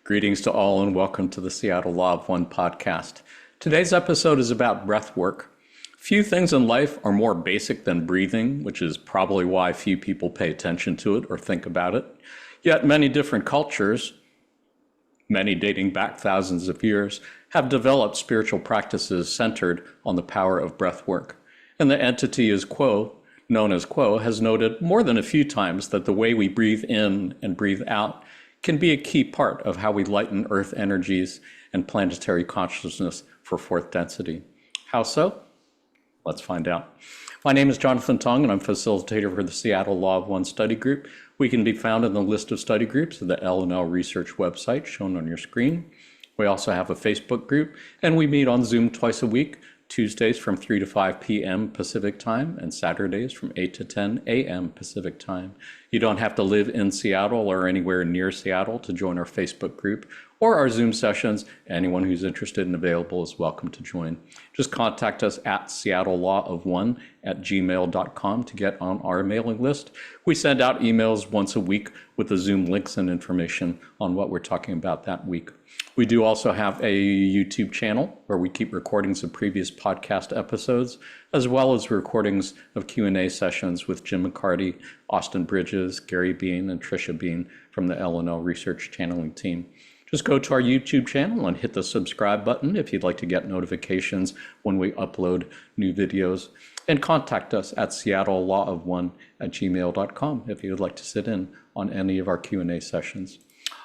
Greetings to all and welcome to the Seattle Law of One podcast. Today's episode is about breath work. Few things in life are more basic than breathing, which is probably why few people pay attention to it or think about it. Yet many different cultures, many dating back thousands of years, have developed spiritual practices centered on the power of breath work. And the entity is known as Quo, has noted more than a few times that the way we breathe in and breathe out can be a key part of how we lighten earth energies and planetary consciousness for fourth density. How so? Let's find out. My name is Jonathan Tong, and I'm facilitator for the Seattle Law of One study group. We can be found in the list of study groups of the L&L Research website shown on your screen. We also have a Facebook group, and we meet on Zoom twice a week, Tuesdays from 3 to 5 p.m. Pacific time and Saturdays from 8 to 10 a.m. Pacific time. You don't have to live in Seattle or anywhere near Seattle to join our Facebook group or our Zoom sessions. Anyone who's interested and available is welcome to join. Just contact us at seattlelawofone@gmail.com to get on our mailing list. We send out emails once a week with the Zoom links and information on what we're talking about that week. We do also have a YouTube channel where we keep recordings of previous podcast episodes, as well as recordings of Q&A sessions with Jim McCarty, Austin Bridges, Gary Bean, and Tricia Bean from the L&L Research Channeling team. Just go to our YouTube channel and hit the subscribe button if you'd like to get notifications when we upload new videos. And contact us at seattlelawofone@gmail.com if you would like to sit in on any of our Q&A sessions.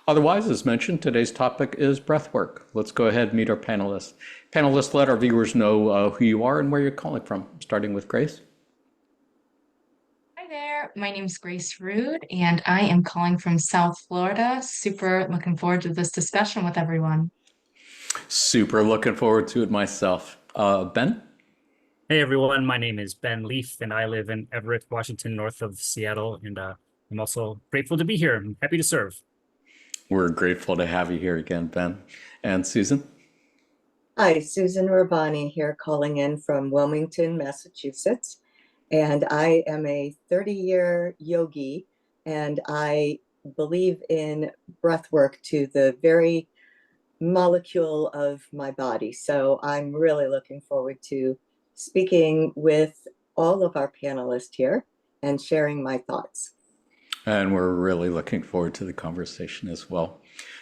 Otherwise, as mentioned, today's topic is breath work. Let's go ahead and meet our panelists. Panelists, let our viewers know who you are and where you're calling from, starting with Grace. Hi there, my name is Grace Rude, and I am calling from South Florida. Super looking forward to this discussion with everyone. Super looking forward to it myself. Ben? Hey everyone, my name is Ben Leaf, and I live in Everett, Washington, north of Seattle, and I'm also grateful to be here. I'm happy to serve. We're grateful to have you here again, Ben. And Susan? Hi, Susan Rabbani here, calling in from Wilmington, Massachusetts. And I am a 30-year yogi, and I believe in breath work to the very molecule of my body. So I'm really looking forward to speaking with all of our panelists here and sharing my thoughts. And we're really looking forward to the conversation as well.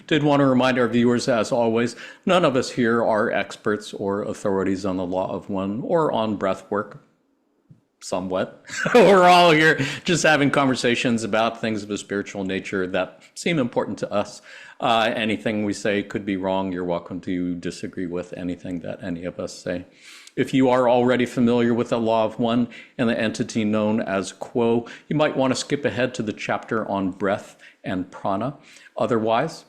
Did want to remind our viewers, as always, none of us here are experts or authorities on the Law of One or on breath work. Somewhat. We're all here just having conversations about things of a spiritual nature that seem important to us. Anything we say could be wrong. You're welcome to disagree with anything that any of us say. If you are already familiar with the Law of One and the entity known as Quo, you might want to skip ahead to the chapter on breath and prana. Otherwise,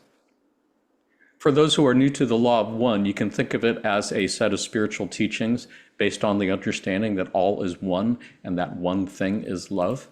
for those who are new to the Law of One, you can think of it as a set of spiritual teachings based on the understanding that all is one and that one thing is love.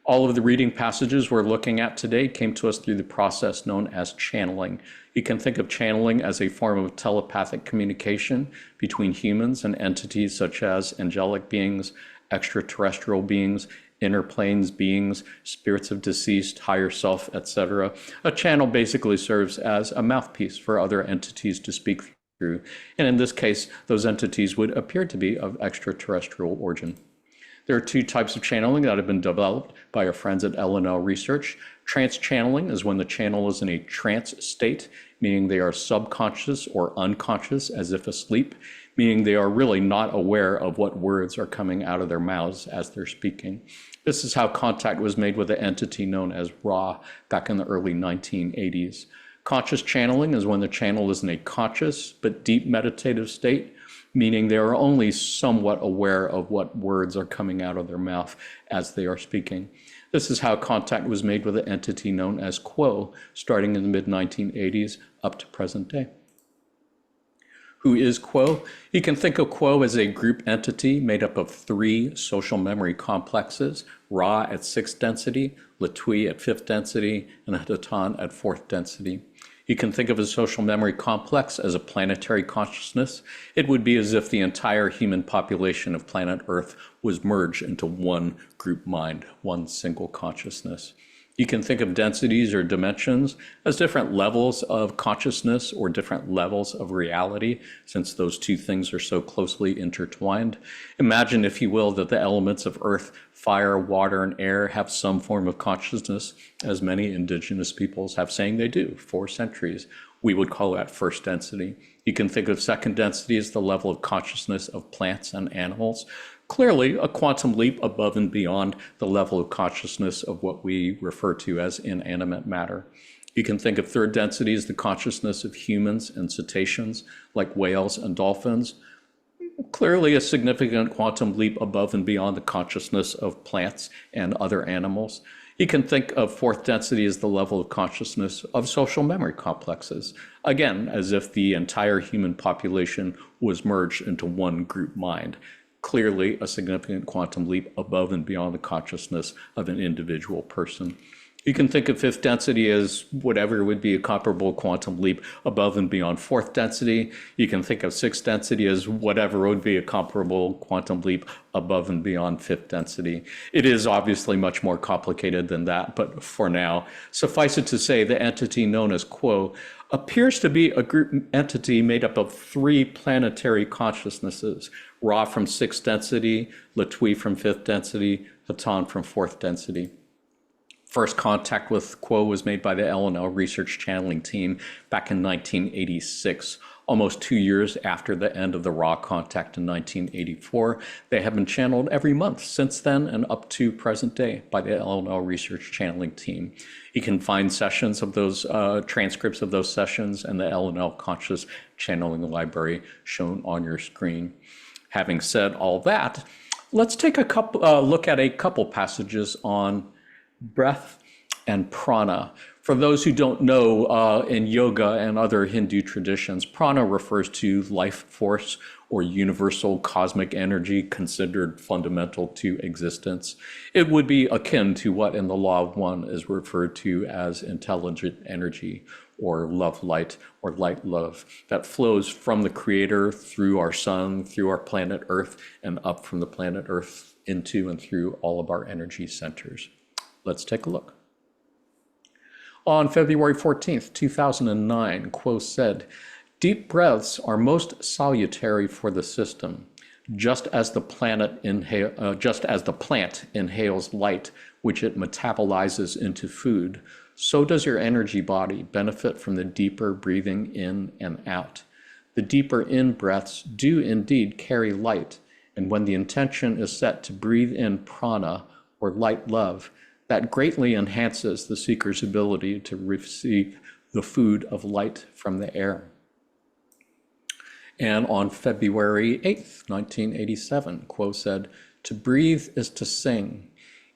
All of the reading passages we're looking at today came to us through the process known as channeling. You can think of channeling as a form of telepathic communication between humans and entities such as angelic beings, extraterrestrial beings, inner planes beings, spirits of deceased, higher self, etc. A channel basically serves as a mouthpiece for other entities to speak through. And in this case, those entities would appear to be of extraterrestrial origin. There are two types of channeling that have been developed by our friends at L&L Research. Trance channeling is when the channel is in a trance state, meaning they are subconscious or unconscious, as if asleep, meaning they are really not aware of what words are coming out of their mouths as they're speaking. This is how contact was made with the entity known as Ra back in the early 1980s. Conscious channeling is when the channel is in a conscious but deep meditative state, meaning they are only somewhat aware of what words are coming out of their mouth as they are speaking. This is how contact was made with an entity known as Quo, starting in the mid-1980s up to present day. Who is Quo? You can think of Quo as a group entity made up of 3 social memory complexes, Ra at 6th density, Latui at 5th density, and Hatan at 4th density. You can think of a social memory complex as a planetary consciousness. It would be as if the entire human population of planet Earth was merged into one group mind, one single consciousness. You can think of densities or dimensions as different levels of consciousness or different levels of reality, since those two things are so closely intertwined. Imagine, if you will, that the elements of earth, fire, water, and air have some form of consciousness, as many indigenous peoples have saying they do for centuries. We would call that first density. You can think of second density as the level of consciousness of plants and animals. Clearly, a quantum leap above and beyond the level of consciousness of what we refer to as inanimate matter. You can think of third density as the consciousness of humans and cetaceans, like whales and dolphins. Clearly, a significant quantum leap above and beyond the consciousness of plants and other animals. You can think of fourth density as the level of consciousness of social memory complexes. Again, as if the entire human population was merged into one group mind. Clearly, a significant quantum leap above and beyond the consciousness of an individual person. You can think of fifth density as whatever would be a comparable quantum leap above and beyond fourth density. You can think of sixth density as whatever would be a comparable quantum leap above and beyond fifth density. It is obviously much more complicated than that, but for now, suffice it to say the entity known as Quo appears to be a group entity made up of three planetary consciousnesses: Ra from sixth density, Latui from fifth density, Hatan from fourth density. First contact with Quo was made by the L&L research channeling team back in 1986, almost 2 years after the end of the Ra contact in 1984. They have been channeled every month since then and up to present day by the L&L research channeling team. You can find sessions of those, transcripts of those sessions and the L&L conscious channeling library shown on your screen. Having said all that, let's take a look at a couple passages on breath and prana. For those who don't know, in yoga and other Hindu traditions, prana refers to life force or universal cosmic energy considered fundamental to existence. It would be akin to what in the Law of One is referred to as intelligent energy or love light or light love that flows from the Creator through our sun, through our planet Earth, and up from the planet Earth into and through all of our energy centers. Let's take a look. On February 14th, 2009, Quo said, "Deep breaths are most salutary for the system. Just as the plant inhales light, which it metabolizes into food, so does your energy body benefit from the deeper breathing in and out. The deeper in breaths do indeed carry light, and when the intention is set to breathe in prana or light love, that greatly enhances the seeker's ability to receive the food of light from the air." And on February 8th, 1987, Quo said, "To breathe is to sing.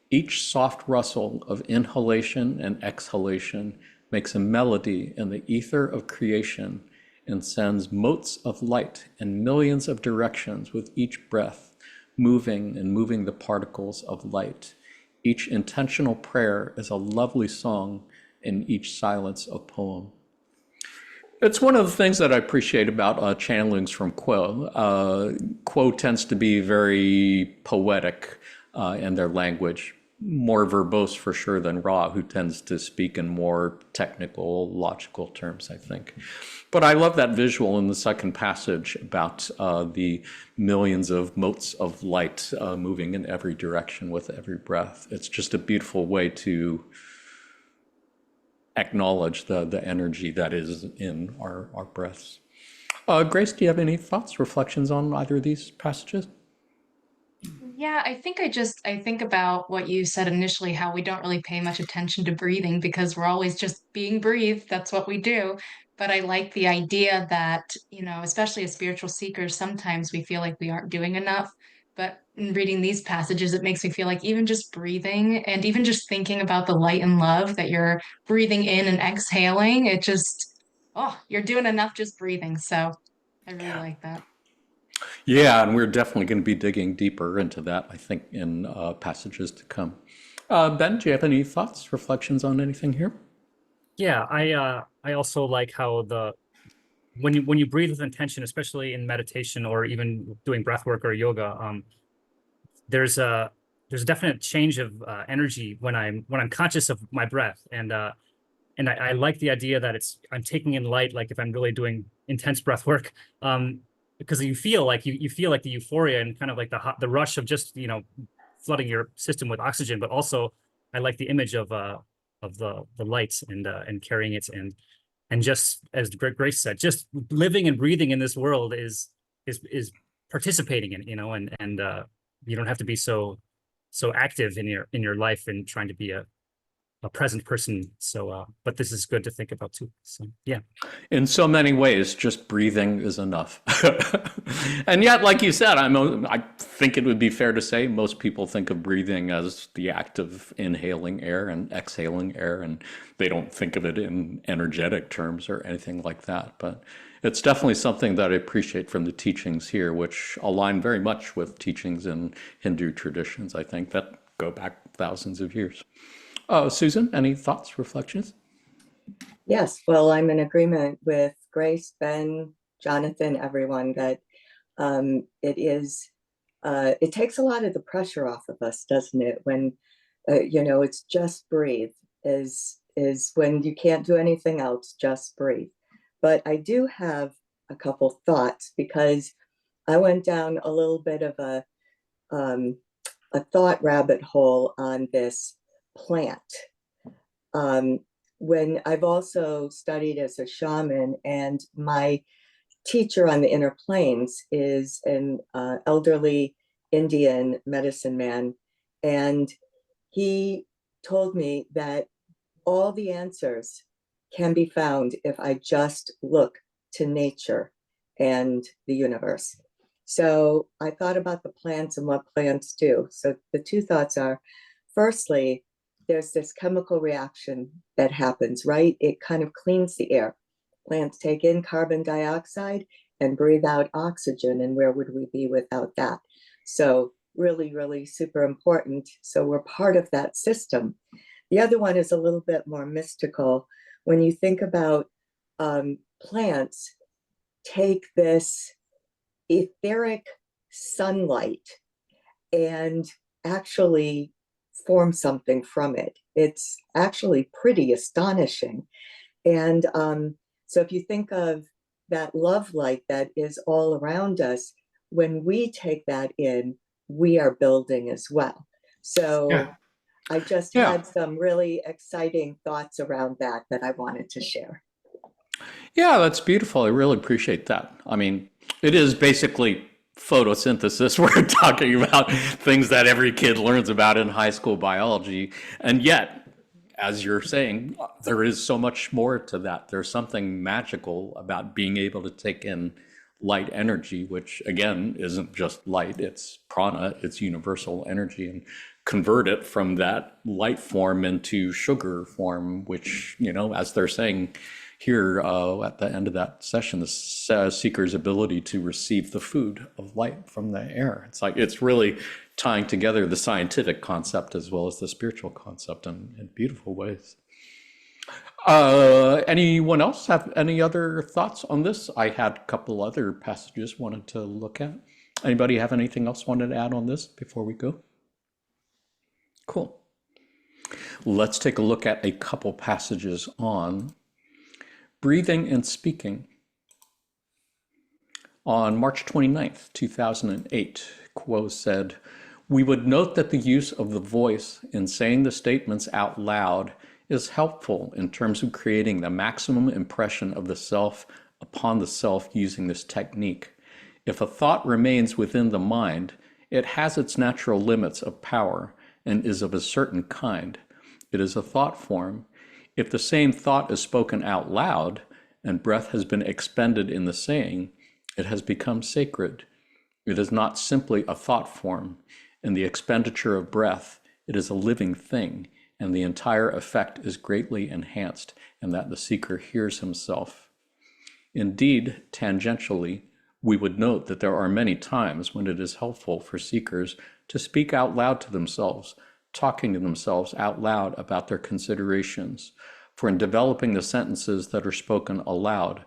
Each soft rustle of inhalation and exhalation makes a melody in the ether of creation and sends motes of light in millions of directions with each breath, moving the particles of light. Each intentional prayer is a lovely song, and each silence a poem." It's one of the things that I appreciate about channelings from Quo. Quo tends to be very poetic in their language, more verbose for sure than Ra, who tends to speak in more technical, logical terms, I think. But I love that visual in the second passage about the millions of motes of light moving in every direction with every breath. It's just a beautiful way to acknowledge the energy that is in our breaths. Grace, do you have any thoughts, reflections on either of these passages? Yeah, I think about what you said initially, how we don't really pay much attention to breathing because we're always just being breathed. That's what we do. But I like the idea that, especially as spiritual seekers, sometimes we feel like we aren't doing enough. But in reading these passages, it makes me feel like even just breathing and even just thinking about the light and love that you're breathing in and exhaling, you're doing enough just breathing. So I really like that. Yeah, and we're definitely going to be digging deeper into that, I think, in passages to come. Ben, do you have any thoughts, reflections on anything here? Yeah, I also like how when you breathe with intention, especially in meditation or even doing breath work or yoga, there's there's a definite change of energy when I'm conscious of my breath, and I like the idea that I'm taking in light, like if I'm really doing intense breath work, because you feel like you feel like the euphoria and kind of like the rush of just flooding your system with oxygen, but also I like the image of the lights and carrying it, and just as Grace said, just living and breathing in this world is participating in it, and you don't have to be so active in your life and trying to be a present person. So, but this is good to think about too. So, yeah. In so many ways, just breathing is enough. And yet, like you said, I think it would be fair to say most people think of breathing as the act of inhaling air and exhaling air, and they don't think of it in energetic terms or anything like that. But it's definitely something that I appreciate from the teachings here, which align very much with teachings in Hindu traditions, I think, that go back thousands of years. Susan, any thoughts, reflections? Yes, well, I'm in agreement with Grace, Ben, Jonathan, everyone, that it takes a lot of the pressure off of us, doesn't it? When, it's just breathe is when you can't do anything else, just breathe. But I do have a couple thoughts, because I went down a little bit of a thought rabbit hole on this plant. When I've also studied as a shaman, and my teacher on the inner planes is an elderly Indian medicine man, and he told me that all the answers can be found if I just look to nature and the universe. So I thought about the plants and what plants do. So the two thoughts are, firstly, there's this chemical reaction that happens, right? It kind of cleans the air. Plants take in carbon dioxide and breathe out oxygen. And where would we be without that? So really, really super important. So we're part of that system. The other one is a little bit more mystical. When you think about plants, take this etheric sunlight and actually form something from it. It's actually pretty astonishing. And so if you think of that love light that is all around us, when we take that in, we are building as well. So Yeah. I just Yeah. had some really exciting thoughts around that I wanted to share. Yeah, that's beautiful. I really appreciate that. I mean, it is basically photosynthesis. We're talking about things that every kid learns about in high school biology. And yet, as you're saying, there is so much more to that. There's something magical about being able to take in light energy, which again isn't just light, it's prana, it's universal energy, and convert it from that light form into sugar form, which, as they're saying here at the end of that session, the seeker's ability to receive the food of light from the air. It's really tying together the scientific concept as well as the spiritual concept in beautiful ways. Anyone else have any other thoughts on this? I had a couple other passages wanted to look at. Anybody have anything else wanted to add on this before we go? Cool. Let's take a look at a couple passages on breathing and speaking. On March 29th, 2008, Quo said, "We would note that the use of the voice in saying the statements out loud is helpful in terms of creating the maximum impression of the self upon the self using this technique. If a thought remains within the mind, it has its natural limits of power and is of a certain kind. It is a thought form. If the same thought is spoken out loud and breath has been expended in the saying, it has become sacred. It is not simply a thought form. In the expenditure of breath, it is a living thing, and the entire effect is greatly enhanced in that the seeker hears himself. Indeed, tangentially, we would note that there are many times when it is helpful for seekers to speak out loud to themselves, talking to themselves out loud about their considerations. For in developing the sentences that are spoken aloud,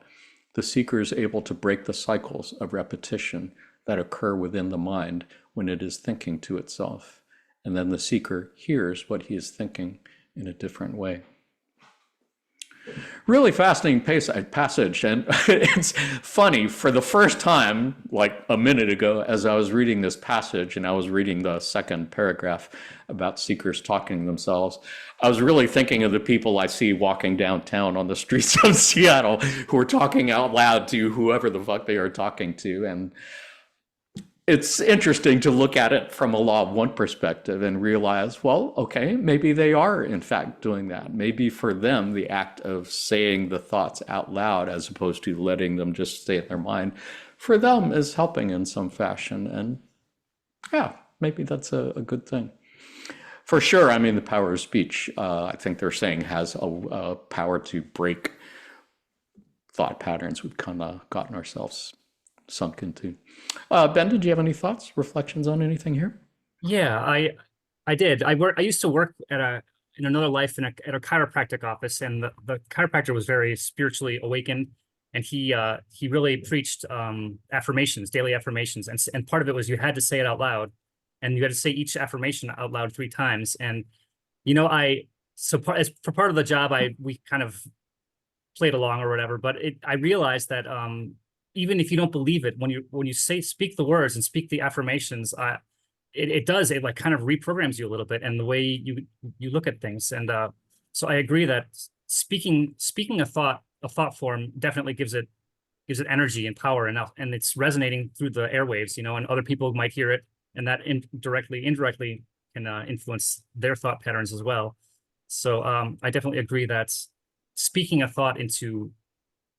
the seeker is able to break the cycles of repetition that occur within the mind when it is thinking to itself. And then the seeker hears what he is thinking in a different way. Really fascinating passage. And it's funny, for the first time, like a minute ago, as I was reading this passage and I was reading the second paragraph about seekers talking to themselves, I was really thinking of the people I see walking downtown on the streets of Seattle who are talking out loud to whoever the fuck they are talking to. And it's interesting to look at it from a law of one perspective and realize, well, okay, maybe they are in fact doing that. Maybe for them, the act of saying the thoughts out loud as opposed to letting them just stay in their mind, for them is helping in some fashion. And yeah, maybe that's a good thing. For sure, I mean, the power of speech, I think they're saying has a power to break thought patterns we've kind of gotten ourselves sunk into. Ben, did you have any thoughts, reflections on anything here? Yeah, I did. I used to work in another life at a chiropractic office, and the chiropractor was very spiritually awakened, and he really preached affirmations, daily affirmations, and part of it was you had to say it out loud, and you had to say each affirmation out loud 3 times. And for part of the job, we kind of played along or whatever, but I realized that even if you don't believe it, when you speak the words and speak the affirmations, it like kind of reprograms you a little bit and the way you look at things. And so I agree that speaking a thought form definitely gives it energy and power, and it's resonating through the airwaves, and other people might hear it, and that indirectly can influence their thought patterns as well. So I definitely agree that speaking a thought into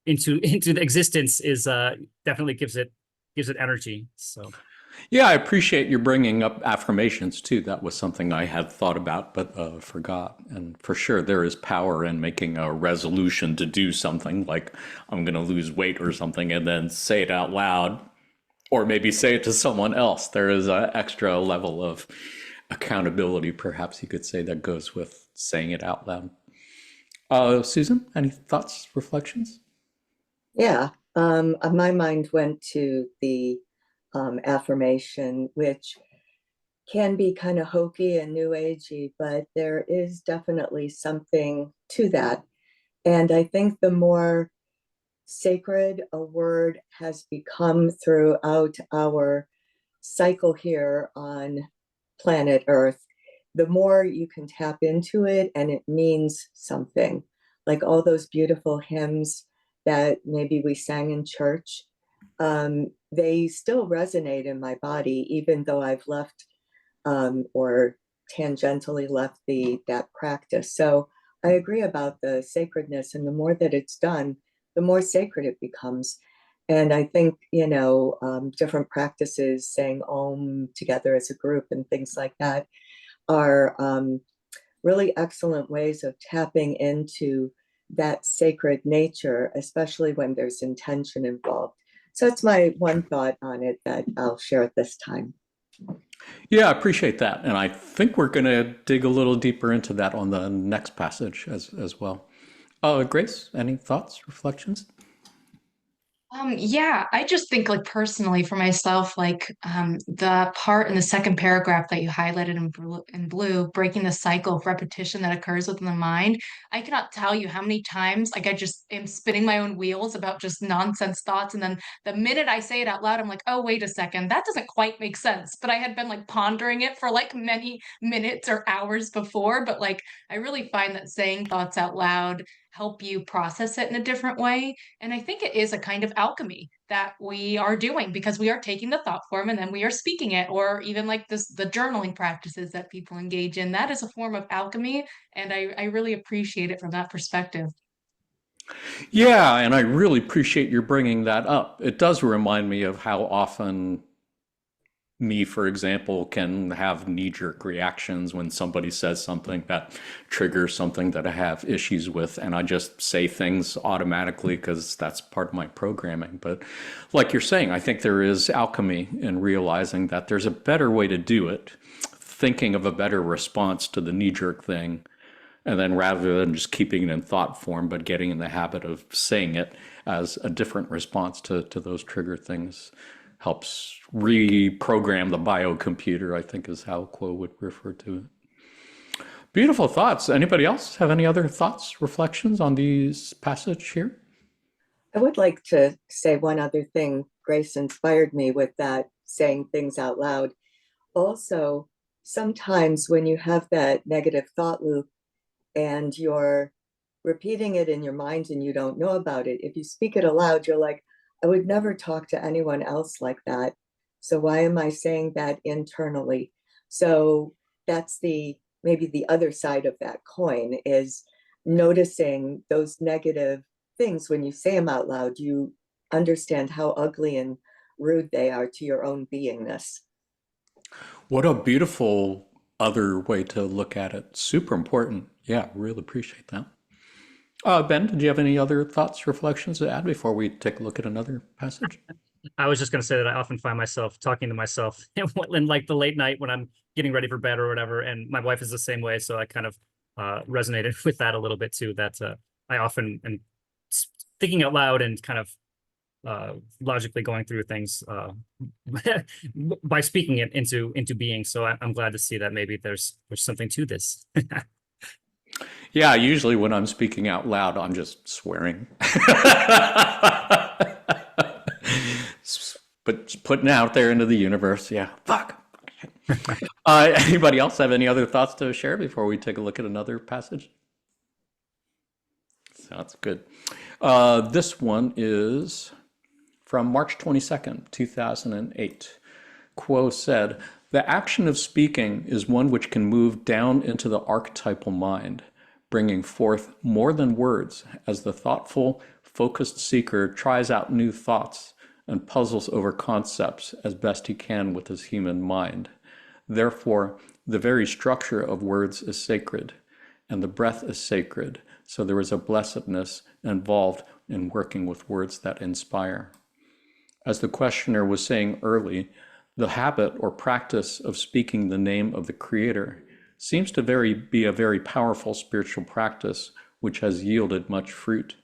the existence is definitely gives it energy. So yeah, I appreciate you bringing up affirmations too. That was something I had thought about but forgot. And for sure, there is power in making a resolution to do something, like I'm going to lose weight or something, and then say it out loud, or maybe say it to someone else. There is an extra level of accountability, perhaps you could say, that goes with saying it out loud. Susan, any thoughts, reflections? Yeah, my mind went to the affirmation, which can be kind of hokey and new agey, but there is definitely something to that. And I think the more sacred a word has become throughout our cycle here on planet Earth, the more you can tap into it and it means something. Like all those beautiful hymns that maybe we sang in church, they still resonate in my body, even though I've left or tangentially left that practice. So I agree about the sacredness, and the more that it's done, the more sacred it becomes. And I think, different practices, saying Om together as a group and things like that, are really excellent ways of tapping into that sacred nature, especially when there's intention involved. So that's my one thought on it that I'll share at this time. Yeah, I appreciate that. And I think we're going to dig a little deeper into that on the next passage as well. Grace, any thoughts, reflections? Yeah, I just think like personally for myself, like the part in the second paragraph that you highlighted in blue, breaking the cycle of repetition that occurs within the mind. I cannot tell you how many times like I just am spinning my own wheels about just nonsense thoughts. And then the minute I say it out loud, I'm like, oh, wait a second, that doesn't quite make sense. But I had been like pondering it for like many minutes or hours before. But like I really find that saying thoughts out loud help you process it in a different way. And I think it is a kind of alchemy that we are doing because we are taking the thought form and then we are speaking it, or even like the journaling practices that people engage in. That is a form of alchemy. And I really appreciate it from that perspective. Yeah, and I really appreciate your bringing that up. It does remind me of how often me, for example, can have knee-jerk reactions when somebody says something that triggers something that I have issues with, and I just say things automatically because that's part of my programming. But like you're saying, I think there is alchemy in realizing that there's a better way to do it, thinking of a better response to the knee-jerk thing, and then rather than just keeping it in thought form, but getting in the habit of saying it as a different response to those trigger things. helps reprogram the biocomputer, I think is how Quo would refer to it. Beautiful thoughts. Anybody else have any other thoughts, reflections on these passage here? I would like to say one other thing. Grace inspired me with that, saying things out loud. Also, sometimes when you have that negative thought loop and you're repeating it in your mind and you don't know about it, if you speak it aloud, you're like, I would never talk to anyone else like that. So why am I saying that internally? So that's maybe the other side of that coin, is noticing those negative things. When you say them out loud, you understand how ugly and rude they are to your own beingness. What a beautiful other way to look at it. Super important. Yeah, really appreciate that. Ben, did you have any other thoughts, reflections to add before we take a look at another passage? I was just going to say that I often find myself talking to myself in like the late night when I'm getting ready for bed or whatever. And my wife is the same way. So I kind of resonated with that a little bit too, that I often am thinking out loud and kind of logically going through things by speaking it into being. So I'm glad to see that maybe there's something to this. Yeah, usually when I'm speaking out loud, I'm just swearing. But putting out there into the universe, yeah, fuck. Anybody else have any other thoughts to share before we take a look at another passage? Sounds good. This one is from March 22nd, 2008. Quo said, "The action of speaking is one which can move down into the archetypal mind, bringing forth more than words as the thoughtful, focused seeker tries out new thoughts and puzzles over concepts as best he can with his human mind. Therefore, the very structure of words is sacred, and the breath is sacred, so there is a blessedness involved in working with words that inspire." As the questioner was saying early, the habit or practice of speaking the name of the Creator seems to be a very powerful spiritual practice which has yielded much fruit.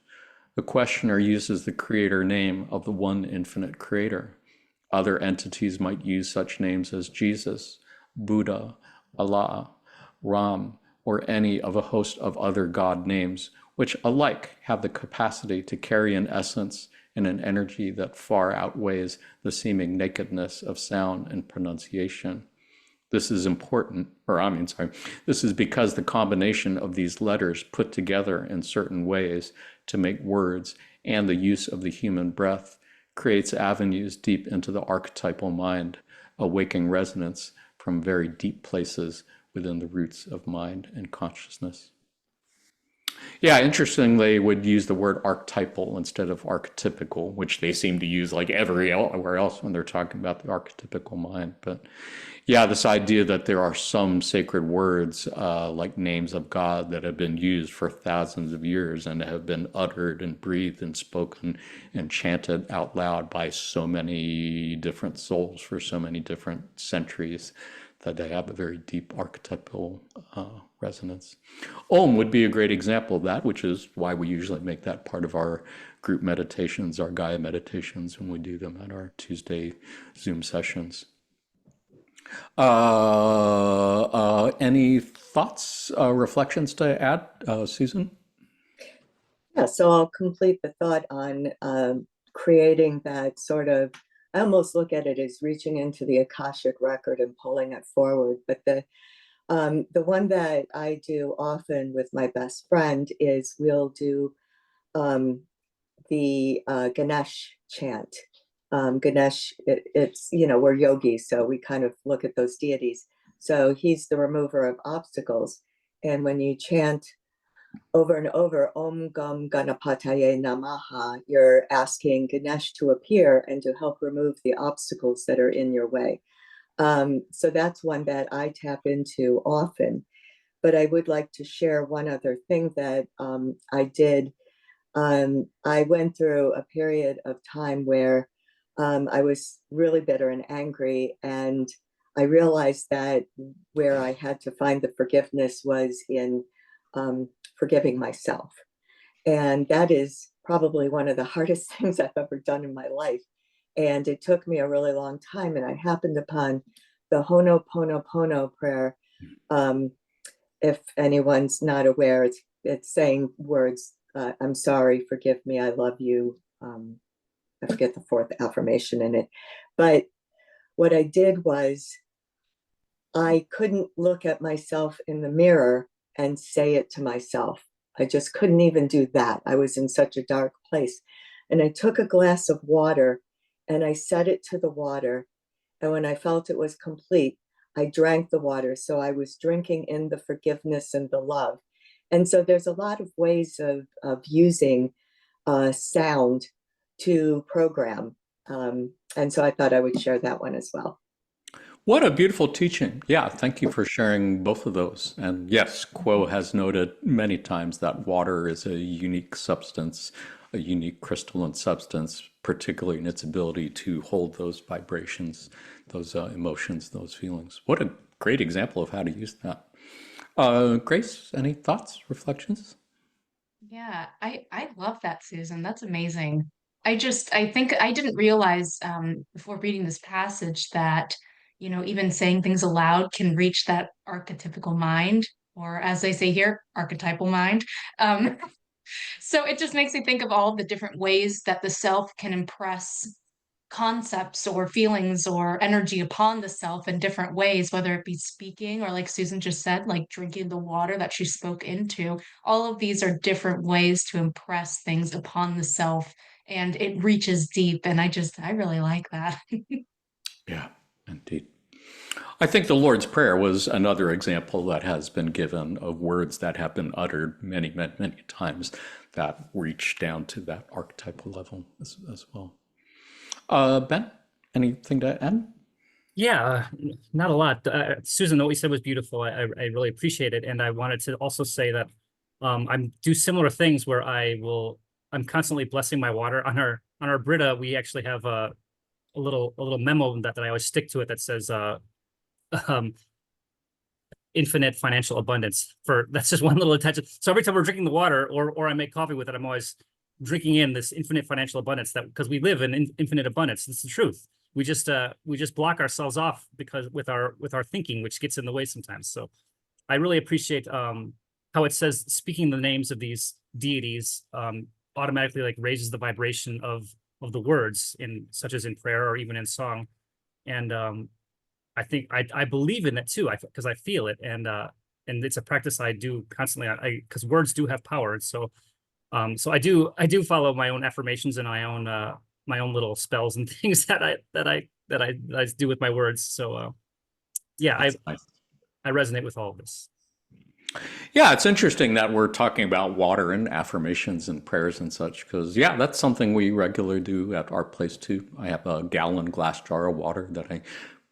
The questioner uses the Creator name of the one infinite Creator. Other entities might use such names as Jesus, Buddha, Allah, Ram, or any of a host of other God names, which alike have the capacity to carry an essence and an energy that far outweighs the seeming nakedness of sound and pronunciation. This is important, this is because the combination of these letters put together in certain ways to make words and the use of the human breath creates avenues deep into the archetypal mind, awaking resonance from very deep places within the roots of mind and consciousness. Yeah, interestingly, they would use the word archetypal instead of archetypical, which they seem to use like everywhere else when they're talking about the archetypical mind. But yeah, this idea that there are some sacred words like names of God that have been used for thousands of years and have been uttered and breathed and spoken and chanted out loud by so many different souls for so many different centuries, that they have a very deep archetypal resonance. Om would be a great example of that, which is why we usually make that part of our group meditations, our Gaia meditations, when we do them at our Tuesday Zoom sessions. Any thoughts, reflections to add, Susan? Yeah, so I'll complete the thought on creating that sort of, I almost look at it as reaching into the Akashic record and pulling it forward. But the one that I do often with my best friend is we'll do the Ganesh chant. Ganesh, it's, we're yogis, so we kind of look at those deities. So he's the remover of obstacles. And when you chant over and over, Om Gam Ganapataye Namaha, you're asking Ganesh to appear and to help remove the obstacles that are in your way. So that's one that I tap into often. But I would like to share one other thing that I did. I went through a period of time where I was really bitter and angry, and I realized that where I had to find the forgiveness was in forgiving myself. And that is probably one of the hardest things I've ever done in my life, And it took me a really long time. And I happened upon the Ho'oponopono prayer. If anyone's not aware, it's saying words, I'm sorry, forgive me, I love you. I forget the fourth affirmation in it. But what I did was I couldn't look at myself in the mirror and say it to myself. I just couldn't even do that. I was in such a dark place. And I took a glass of water and I set it to the water. And when I felt it was complete, I drank the water. So I was drinking in the forgiveness and the love. And so there's a lot of ways of using sound to program. And so I thought I would share that one as well. What a beautiful teaching. Yeah, thank you for sharing both of those. And yes, Quo has noted many times that water is a unique substance, a unique crystalline substance, particularly in its ability to hold those vibrations, those emotions, those feelings. What a great example of how to use that. Grace, any thoughts, reflections? Yeah, I love that, Susan. That's amazing. I think I didn't realize before reading this passage that, even saying things aloud can reach that archetypical mind, or as they say here, archetypal mind. Um, so it just makes me think of all the different ways that the self can impress concepts or feelings or energy upon the self in different ways, whether it be speaking or, like Susan just said, like drinking the water that she spoke into. All of these are different ways to impress things upon the self, and it reaches deep. And I really like that. Yeah, indeed. I think the Lord's Prayer was another example that has been given of words that have been uttered many, many, many times that reach down to that archetypal level as well. Ben, anything to add? Yeah, not a lot. Susan, what you said was beautiful. I really appreciate it. And I wanted to also say that I'm do similar things where I'm constantly blessing my water. On our Brita, we actually have a little memo that I always stick to it that says um, infinite financial abundance. That's just one little attention. So every time we're drinking the water or I make coffee with it, I'm always drinking in this infinite financial abundance, that because we live in infinite abundance. It's the truth. We just block ourselves off because with our thinking, which gets in the way sometimes. So I really appreciate how it says speaking the names of these deities automatically like raises the vibration of the words, in such as in prayer or even in song. And I think I believe in it too, because I feel it, and it's a practice I do constantly. Because words do have power. So so I do follow my own affirmations and my own little spells and things that I do with my words. So yeah, That's nice. I resonate with all of this. Yeah, it's interesting that we're talking about water and affirmations and prayers and such, because, yeah, that's something we regularly do at our place too. I have a gallon glass jar of water that I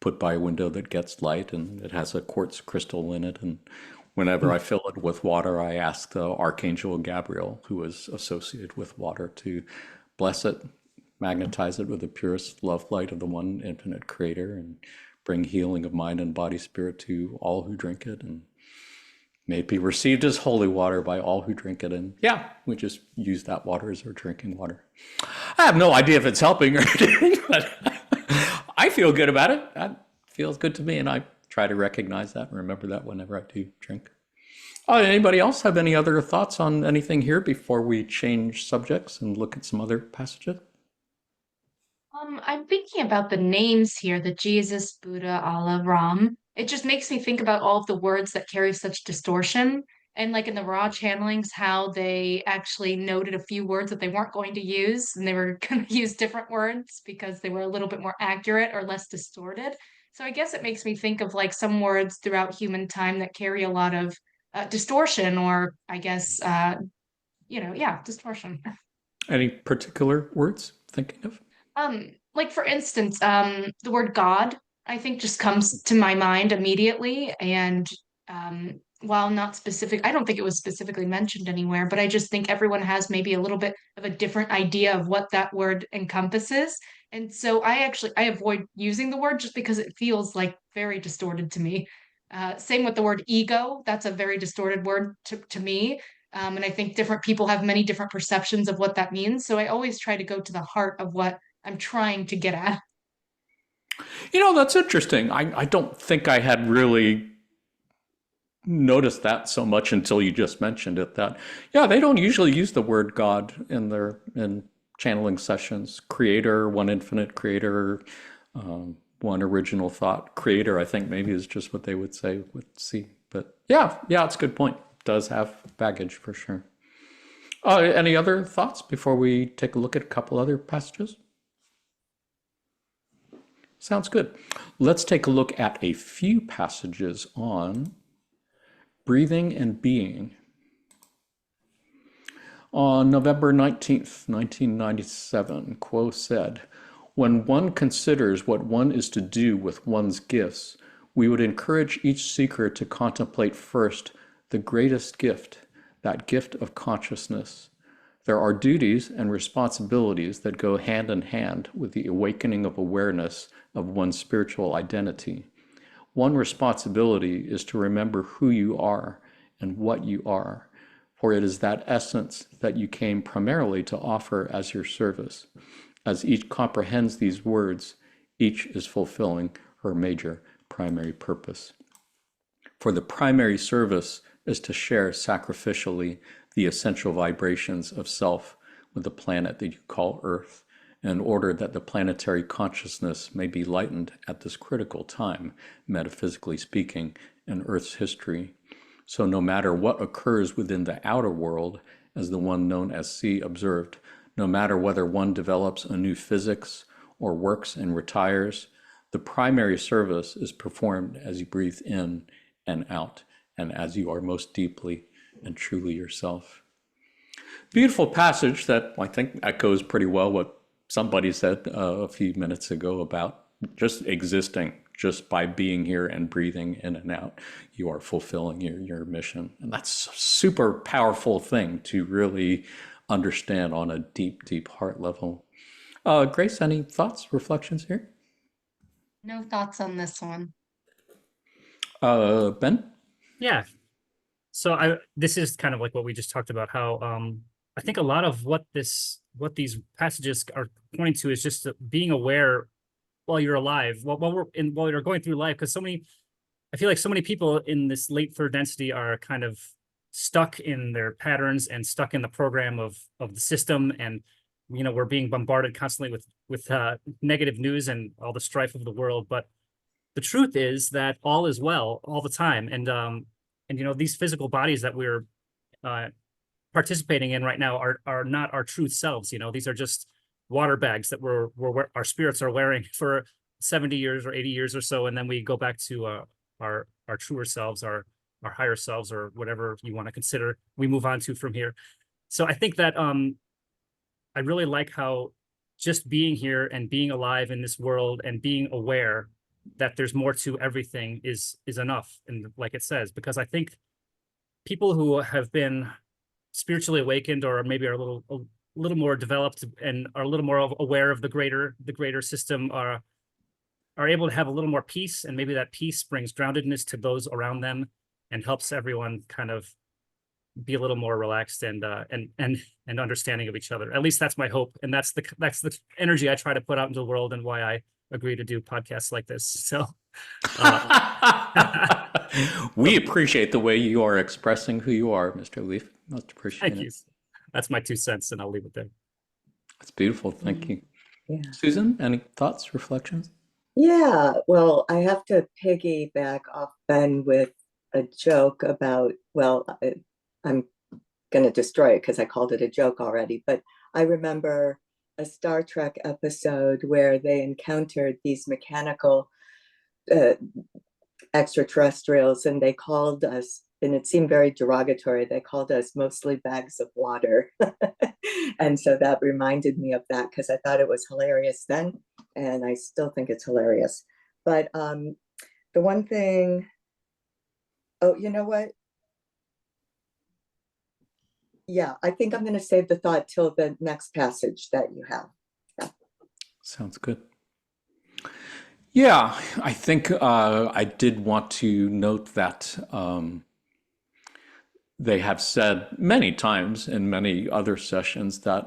put by a window that gets light, and it has a quartz crystal in it. And whenever I fill it with water, I ask the Archangel Gabriel, who is associated with water, to bless it, magnetize it with the purest love light of the one infinite creator, and bring healing of mind and body spirit to all who drink it. And may it be received as holy water by all who drink it. And yeah, we just use that water as our drinking water. I have no idea if it's helping or anything, but I feel good about it. That feels good to me, and I try to recognize that and remember that whenever I do drink. Anybody else have any other thoughts on anything here before we change subjects and look at some other passages? I'm thinking about the names here, the Jesus, Buddha, Allah, Ram. It just makes me think about all of the words that carry such distortion. And like in the raw channelings, how they actually noted a few words that they weren't going to use, and they were going to use different words because they were a little bit more accurate or less distorted. So I guess it makes me think of like some words throughout human time that carry a lot of distortion, or I guess, yeah, distortion. Any particular words thinking of? Like for instance, the word God, I think just comes to my mind immediately. And while not specific, I don't think it was specifically mentioned anywhere, but I just think everyone has maybe a little bit of a different idea of what that word encompasses. And so I avoid using the word just because it feels like very distorted to me. Same with the word ego. That's a very distorted word to me. And I think different people have many different perceptions of what that means. So I always try to go to the heart of what I'm trying to get at. That's interesting. I don't think I had really noticed that so much until you just mentioned it, that, yeah, they don't usually use the word God in channeling sessions. Creator, one infinite creator, one original thought. Creator, I think maybe is just what they would say with C. But yeah, it's a good point. It does have baggage for sure. Any other thoughts before we take a look at a couple other passages? Sounds good. Let's take a look at a few passages on breathing and being. On November 19th, 1997, Quo said, "When one considers what one is to do with one's gifts, we would encourage each seeker to contemplate first the greatest gift, that gift of consciousness. There are duties and responsibilities that go hand in hand with the awakening of awareness of one's spiritual identity. One responsibility is to remember who you are and what you are, for it is that essence that you came primarily to offer as your service. As each comprehends these words, each is fulfilling her major primary purpose. For the primary service is to share sacrificially the essential vibrations of self with the planet that you call Earth, in order that the planetary consciousness may be lightened at this critical time, metaphysically speaking, in Earth's history. So no matter what occurs within the outer world, as the one known as C observed, no matter whether one develops a new physics or works and retires, the primary service is performed as you breathe in and out, and as you are most deeply and truly yourself." Beautiful passage that I think echoes pretty well what somebody said a few minutes ago about just existing. Just by being here and breathing in and out, you are fulfilling your mission. And that's a super powerful thing to really understand on a deep, deep heart level. Grace, any thoughts, reflections here? No thoughts on this one. Ben? Yeah. So this is kind of like what we just talked about, how I think a lot of what these passages are pointing to is just being aware while you're alive, while you're going through life, because I feel like so many people in this late third density are kind of stuck in their patterns and stuck in the program of the system, and we're being bombarded constantly with negative news and all the strife of the world. But the truth is that all is well all the time, and these physical bodies that we're participating in right now are not our truth selves. These are just water bags that our spirits are wearing for 70 years or 80 years or so, and then we go back to our truer selves, our higher selves, or whatever you want to consider we move on to from here. So I think that I really like how just being here and being alive in this world and being aware that there's more to everything is enough, and like it says, because I think people who have been spiritually awakened, or maybe are a little more developed and are a little more aware of the greater system, are able to have a little more peace, and maybe that peace brings groundedness to those around them and helps everyone kind of be a little more relaxed and understanding of each other. At least that's my hope, and that's the energy I try to put out into the world, and why I agree to do podcasts like this. So we appreciate the way you are expressing who you are, Mr. Leaf. Most appreciate thank it. you. That's my 2 cents, and I'll leave it there. That's beautiful. Thank you. Yeah. Susan, any thoughts, reflections? Yeah, well, I have to piggyback off Ben with a joke about, I'm going to destroy it because I called it a joke already, but I remember a Star Trek episode where they encountered these mechanical extraterrestrials, and they called us, and it seemed very derogatory, they called us mostly bags of water. And so that reminded me of that, because I thought it was hilarious then, and I still think it's hilarious. But the one thing, oh, you know what? Yeah, I think I'm going to save the thought till the next passage that you have. Yeah. Sounds good. Yeah, I think I did want to note that they have said many times in many other sessions that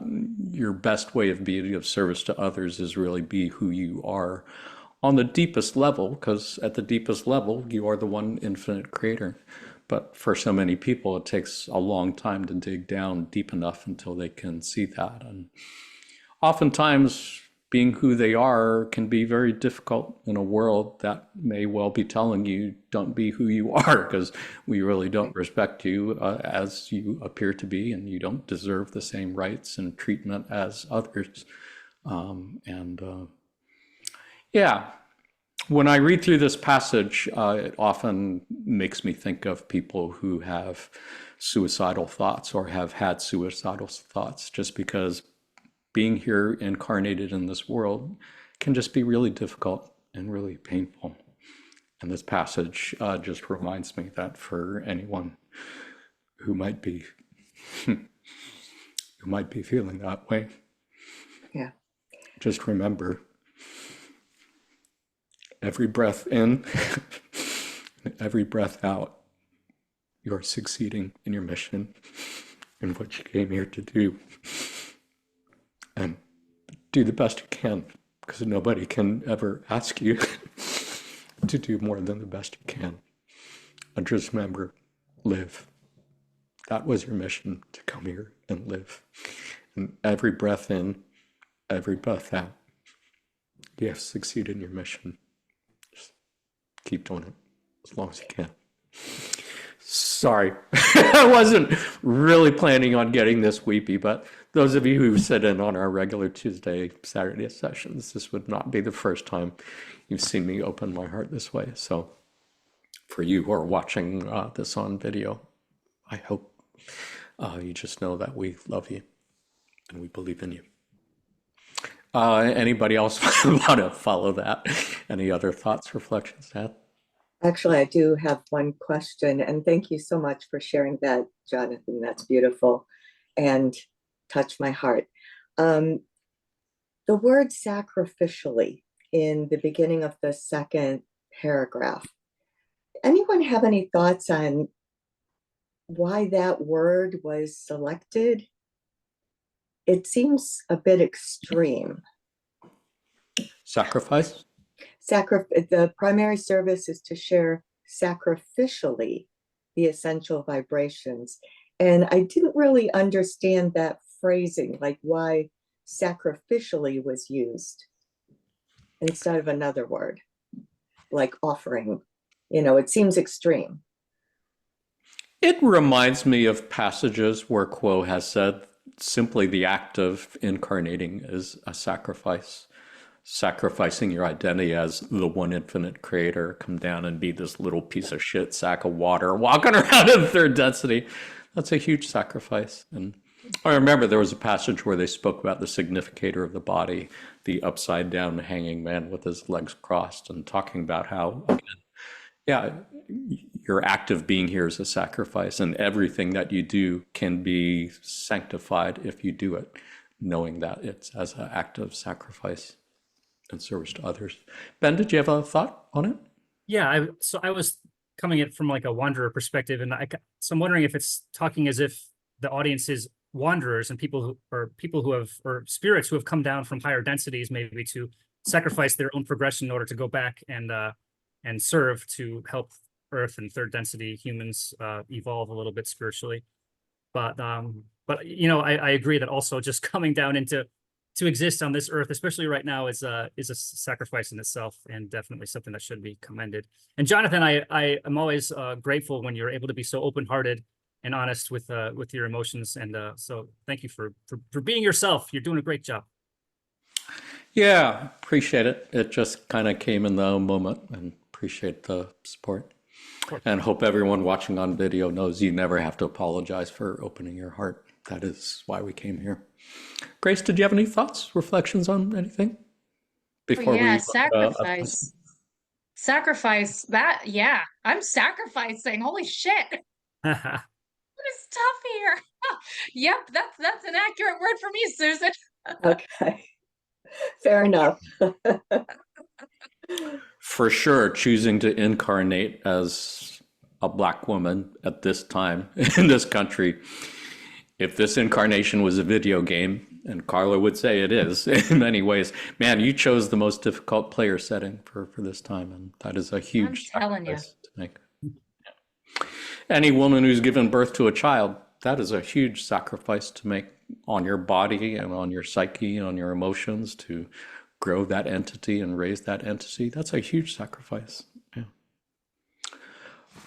your best way of being of service to others is really be who you are on the deepest level, because at the deepest level, you are the one infinite creator. But for so many people, it takes a long time to dig down deep enough until they can see that. And oftentimes, being who they are can be very difficult in a world that may well be telling you, don't be who you are, because we really don't respect you as you appear to be, and you don't deserve the same rights and treatment as others. Yeah, when I read through this passage, it often makes me think of people who have suicidal thoughts or have had suicidal thoughts, just because being here incarnated in this world can just be really difficult and really painful. And this passage just reminds me that for anyone who might be feeling that way, Yeah. just remember, every breath in, every breath out, you're succeeding in your mission and what you came here to do. And do the best you can, because nobody can ever ask you to do more than the best you can. And just remember, live. That was your mission, to come here and live. And every breath in, every breath out, you have succeeded in your mission. Just keep doing it as long as you can. Sorry, I wasn't really planning on getting this weepy, but those of you who sit in on our regular Tuesday, Saturday sessions, this would not be the first time you've seen me open my heart this way. So for you who are watching this on video, I hope you just know that we love you and we believe in you. Anybody else want to follow that? Any other thoughts, reflections, Ed? Actually, I do have one question, and thank you so much for sharing that, Jonathan. That's beautiful and touched my heart. The word sacrificially in the beginning of the second paragraph. Anyone have any thoughts on why that word was selected? It seems a bit extreme. Sacrifice? The primary service is to share sacrificially the essential vibrations. And I didn't really understand that phrasing, like why sacrificially was used instead of another word, like offering. It seems extreme. It reminds me of passages where Quo has said simply the act of incarnating is a sacrifice. Sacrificing your identity as the one infinite creator, come down and be this little piece of shit sack of water walking around in third density. That's a huge sacrifice. And I remember there was a passage where they spoke about the significator of the body, the upside down hanging man with his legs crossed, and talking about how, again, yeah, your act of being here is a sacrifice, and everything that you do can be sanctified if you do it, knowing that it's as an act of sacrifice and service to others. Ben, did you have a thought on it? Yeah, so I was coming at from like a wanderer perspective, and so I'm wondering if it's talking as if the audience is wanderers and people who have, or spirits who have come down from higher densities, maybe to sacrifice their own progression in order to go back and serve to help Earth and third density humans evolve a little bit spiritually. But I agree that also just coming down to exist on this earth, especially right now, is a sacrifice in itself, and definitely something that should be commended. And Jonathan, I am always grateful when you're able to be so open-hearted and honest with your emotions, and so thank you for being yourself. You're doing a great job. Yeah, appreciate it. It just kind of came in the moment, and appreciate the support. And hope everyone watching on video knows you never have to apologize for opening your heart. That is why we came here. Grace, did you have any thoughts, reflections on anything before we sacrifice. Sacrifice that, yeah, I'm sacrificing. Holy shit. What is tough here? Yep, that's an accurate word for me, Susan. Okay. Fair enough. For sure, choosing to incarnate as a Black woman at this time in this country. If this incarnation was a video game, and Carla would say it is in many ways, man, you chose the most difficult player setting for this time, and that is a huge telling you. sacrifice to make. Any woman who's given birth to a child, that is a huge sacrifice to make on your body and on your psyche and on your emotions to grow that entity and raise that entity. That's a huge sacrifice. Yeah.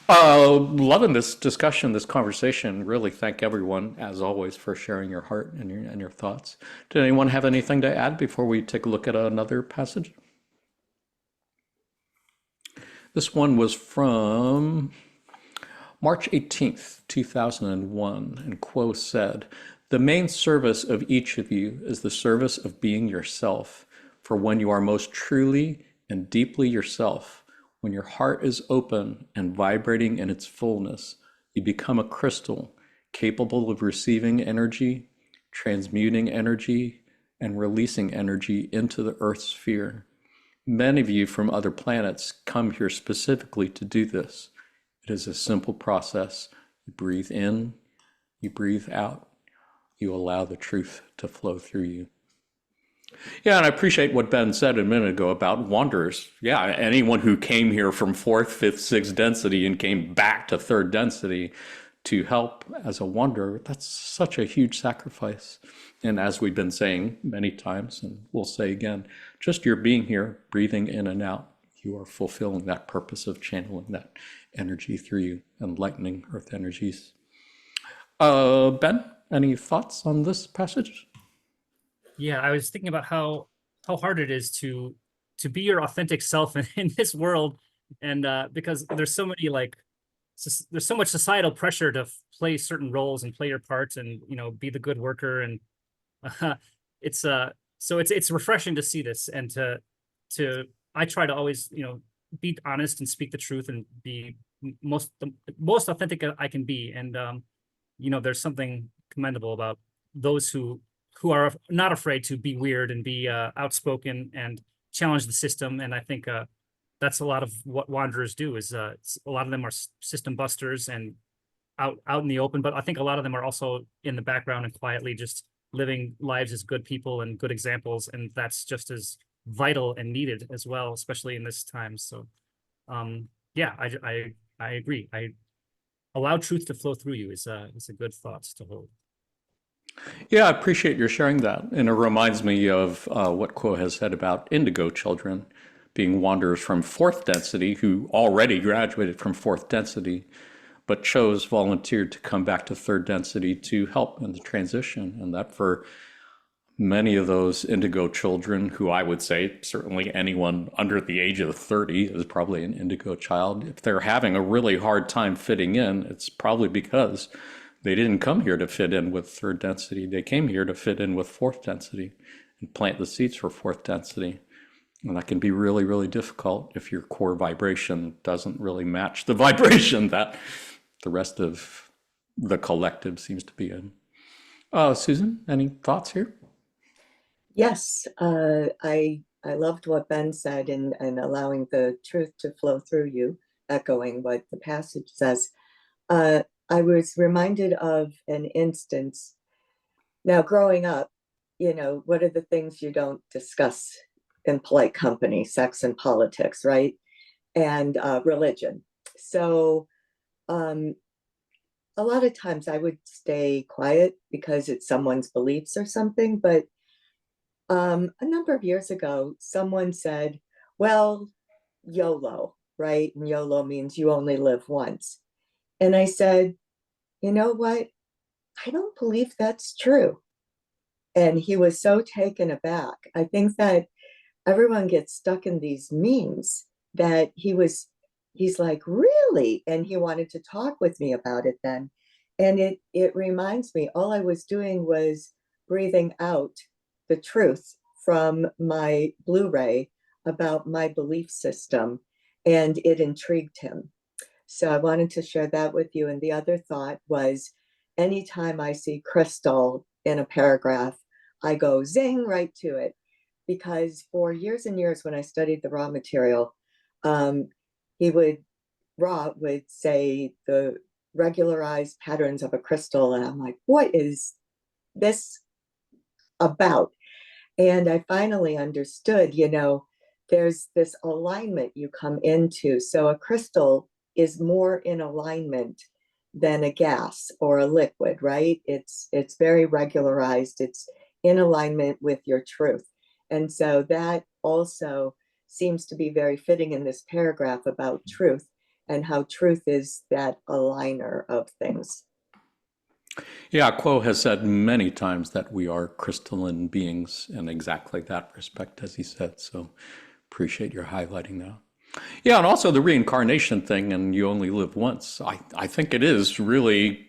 Loving this discussion, this conversation. Really thank everyone, as always, for sharing your heart and your thoughts. Did anyone have anything to add before we take a look at another passage? This one was from March 18th, 2001, and Quo said, "The main service of each of you is the service of being yourself, for when you are most truly and deeply yourself, when your heart is open and vibrating in its fullness, you become a crystal capable of receiving energy, transmuting energy, and releasing energy into the Earth's sphere. Many of you from other planets come here specifically to do this. It is a simple process. You breathe in, you breathe out, you allow the truth to flow through you." Yeah, and I appreciate what Ben said a minute ago about wanderers. Yeah, anyone who came here from fourth, fifth, sixth density and came back to third density to help as a wanderer, that's such a huge sacrifice. And as we've been saying many times, and we'll say again, just your being here, breathing in and out, you are fulfilling that purpose of channeling that energy through you and lightening earth energies. Ben, any thoughts on this passage? Yeah, I was thinking about how hard it is to be your authentic self in this world, and because there's so many there's so much societal pressure to play certain roles and play your parts and be the good worker, and it's so it's refreshing to see this and to I try to always be honest and speak the truth and be the most authentic I can be, and there's something commendable about those who are not afraid to be weird and be outspoken and challenge the system. And I think that's a lot of what wanderers do. Is a lot of them are system busters and out in the open, but I think a lot of them are also in the background and quietly just living lives as good people and good examples, and that's just as vital and needed as well, especially in this time. So yeah, I agree. I allow truth to flow through you is a good thought to hold. Yeah, I appreciate your sharing that. And it reminds me of what Quo has said about indigo children being wanderers from fourth density who already graduated from fourth density, but volunteered to come back to third density to help in the transition. And that for many of those indigo children, who I would say certainly anyone under the age of 30 is probably an indigo child, if they're having a really hard time fitting in, it's probably because they didn't come here to fit in with third density. They came here to fit in with fourth density and plant the seeds for fourth density. And that can be really, really difficult if your core vibration doesn't really match the vibration that the rest of the collective seems to be in. Susan, any thoughts here? Yes, I loved what Ben said and allowing the truth to flow through you, echoing what the passage says. I was reminded of an instance. Now, growing up, what are the things you don't discuss in polite company? Sex and politics, right? And religion. So a lot of times I would stay quiet because it's someone's beliefs or something. But a number of years ago, someone said, well, YOLO, right? And YOLO means you only live once. And I said, you know what? I don't believe that's true. And he was so taken aback. I think that everyone gets stuck in these memes that he's like, really? And he wanted to talk with me about it then. And it reminds me, all I was doing was breathing out the truth from my Blu-ray about my belief system, and it intrigued him. So I wanted to share that with you. And the other thought was, anytime I see crystal in a paragraph, I go zing right to it. Because for years and years, when I studied the raw material, he would Ra would say the regularized patterns of a crystal, and I'm like, what is this about? And I finally understood, there's this alignment you come into. So a crystal is more in alignment than a gas or a liquid, right? It's very regularized. It's in alignment with your truth. And so that also seems to be very fitting in this paragraph about truth and how truth is that aligner of things. Yeah, Quo has said many times that we are crystalline beings in exactly that respect, as he said. So appreciate your highlighting that. Yeah, and also the reincarnation thing, and you only live once. I think it is really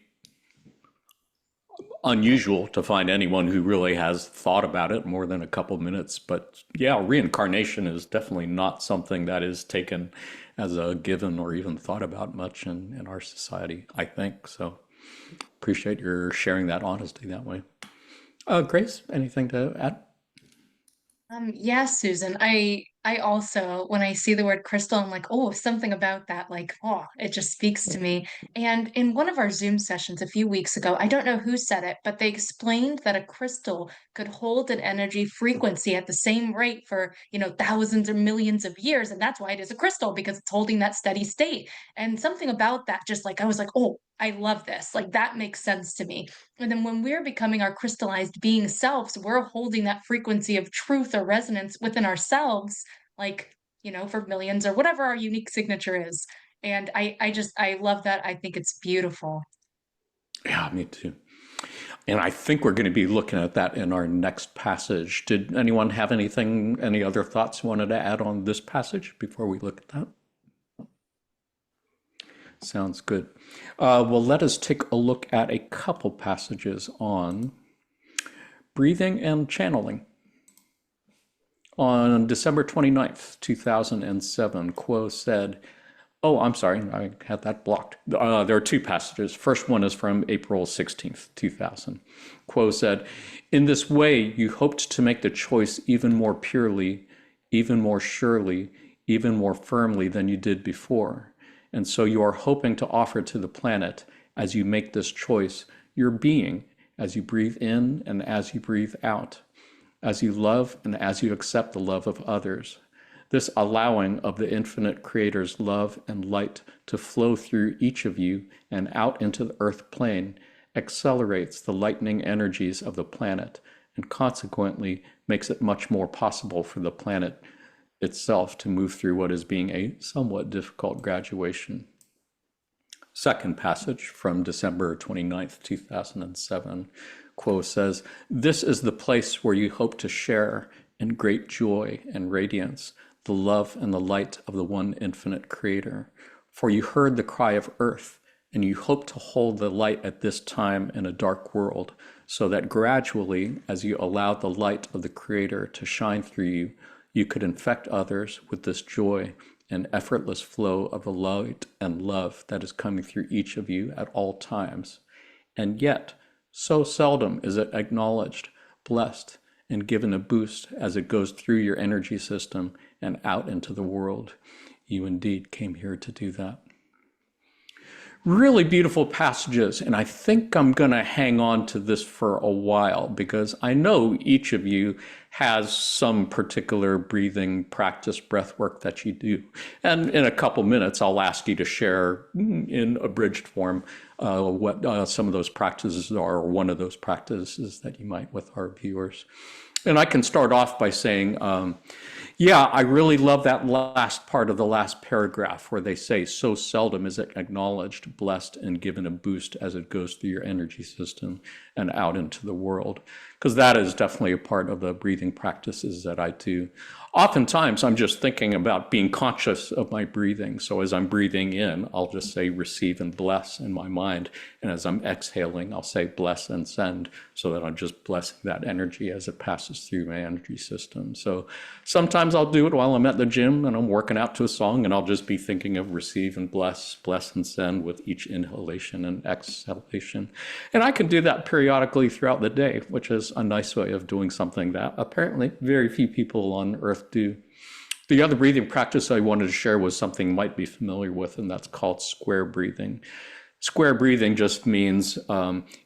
unusual to find anyone who really has thought about it more than a couple minutes. But yeah, reincarnation is definitely not something that is taken as a given or even thought about much in our society, I think. So appreciate your sharing that honesty that way. Grace, anything to add? Yeah, Susan. I also, when I see the word crystal, I'm like, oh, something about that, like, oh, it just speaks to me. And in one of our Zoom sessions a few weeks ago, I don't know who said it, but they explained that a crystal could hold an energy frequency at the same rate for, thousands or millions of years. And that's why it is a crystal, because it's holding that steady state. And something about that, just like I was like, oh, I love this. Like that makes sense to me. And then when we're becoming our crystallized being selves, we're holding that frequency of truth or resonance within ourselves, like, for millions or whatever our unique signature is. And I love that. I think it's beautiful. Yeah, me too. And I think we're going to be looking at that in our next passage. Did anyone have any other thoughts you wanted to add on this passage before we look at that? Sounds good. Well, let us take a look at a couple passages on breathing and channeling. On December 29th, 2007, Quo said, oh, I'm sorry, I had that blocked. There are two passages. First one is from April 16th, 2000. Quo said, in this way, you hoped to make the choice even more purely, even more surely, even more firmly than you did before. And so you are hoping to offer to the planet, as you make this choice, your being, as you breathe in and as you breathe out, as you love and as you accept the love of others. This allowing of the infinite Creator's love and light to flow through each of you and out into the earth plane accelerates the lightening energies of the planet and consequently makes it much more possible for the planet itself to move through what is being a somewhat difficult graduation. Second passage from December 29th, 2007, Quo says, this is the place where you hope to share in great joy and radiance the love and the light of the one infinite Creator. For you heard the cry of earth, and you hope to hold the light at this time in a dark world, so that gradually, as you allow the light of the Creator to shine through you, you could infect others with this joy and effortless flow of the light and love that is coming through each of you at all times. And yet, so seldom is it acknowledged, blessed, and given a boost as it goes through your energy system and out into the world. You indeed came here to do that. Really beautiful passages, and I think I'm going to hang on to this for a while because I know each of you has some particular breathing practice, breath work that you do. And in a couple minutes, I'll ask you to share in abridged form what some of those practices are, or one of those practices that you might with our viewers. And I can start off by saying, yeah, I really love that last part of the last paragraph where they say, so seldom is it acknowledged, blessed, and given a boost as it goes through your energy system and out into the world. Because that is definitely a part of the breathing practices that I do. Oftentimes, I'm just thinking about being conscious of my breathing. So as I'm breathing in, I'll just say receive and bless in my mind. And as I'm exhaling, I'll say bless and send, so that I'm just blessing that energy as it passes through my energy system. So sometimes I'll do it while I'm at the gym and I'm working out to a song, and I'll just be thinking of receive and bless and send with each inhalation and exhalation. And I can do that periodically throughout the day, which is a nice way of doing something that apparently very few people on Earth do. The other breathing practice I wanted to share was something you might be familiar with, and that's called square breathing. Square breathing just means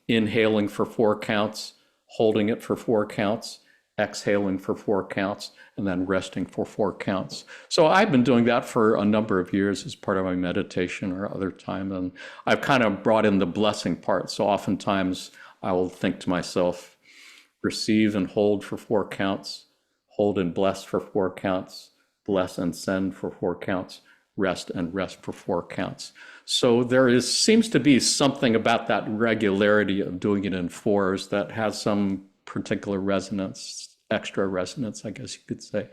inhaling for 4 counts, holding it for 4 counts, exhaling for 4 counts, and then resting for 4 counts. So I've been doing that for a number of years as part of my meditation or other time, and I've kind of brought in the blessing part. So oftentimes I will think to myself, receive and hold for 4 counts, hold and bless for 4 counts, bless and send for 4 counts, rest and rest for 4 counts. So there seems to be something about that regularity of doing it in 4s that has some particular resonance, extra resonance, I guess you could say.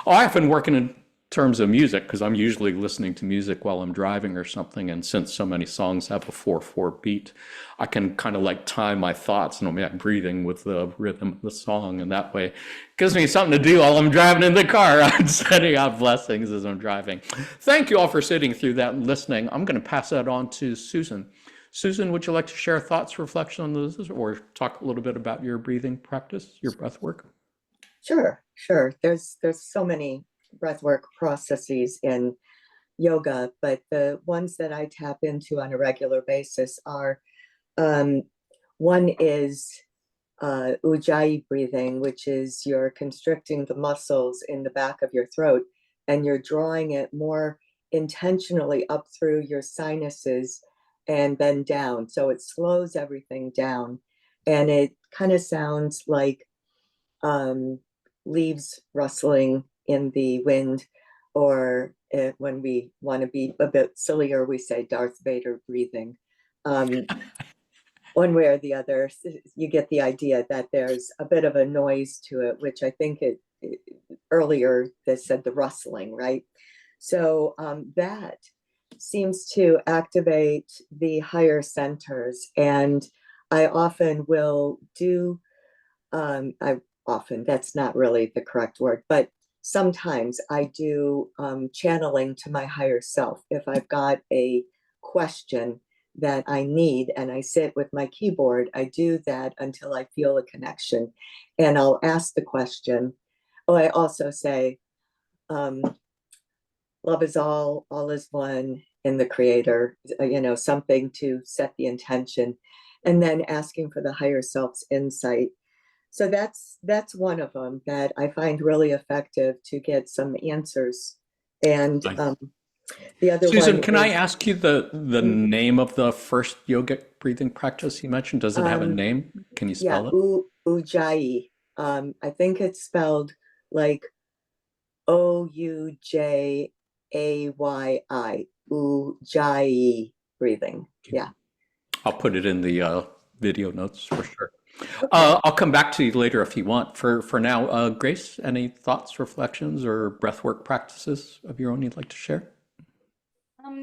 I often work in terms of music because I'm usually listening to music while I'm driving or something. And since so many songs have a 4/4 beat, I can kind of like time my thoughts and I'm breathing with the rhythm of the song. And that way it gives me something to do while I'm driving in the car. I'm sending out blessings as I'm driving. Thank you all for sitting through that and listening. I'm going to pass that on to Susan. Susan, would you like to share thoughts, reflection on this, or talk a little bit about your breathing practice, your breath work? Sure. There's so many breathwork processes in yoga, but the ones that I tap into on a regular basis are one is Ujjayi breathing, which is you're constricting the muscles in the back of your throat and you're drawing it more intentionally up through your sinuses and then down. So it slows everything down and it kind of sounds like leaves rustling in the wind, or when we want to be a bit sillier, we say Darth Vader breathing. One way or the other, you get the idea that there's a bit of a noise to it, which I think earlier they said the rustling, right? So that seems to activate the higher centers. And I often will do, that's not really the correct word, but sometimes I do channeling to my higher self. If I've got a question that I need and I sit with my keyboard, I do that until I feel a connection. And I'll ask the question. Oh, I also say, love is all is one in the creator, something to set the intention, and then asking for the higher self's insight. So that's one of them that I find really effective to get some answers. And Nice. the other Susan, one can I is, ask you the name of the first yogic breathing practice you mentioned? Does it have a name? Can you spell it? Ujjayi. I think it's spelled like Ujjayi, Ujjayi breathing. Yeah. I'll put it in the video notes for sure. Okay. I'll come back to you later if you want. For now, Grace, any thoughts, reflections, or breathwork practices of your own you'd like to share?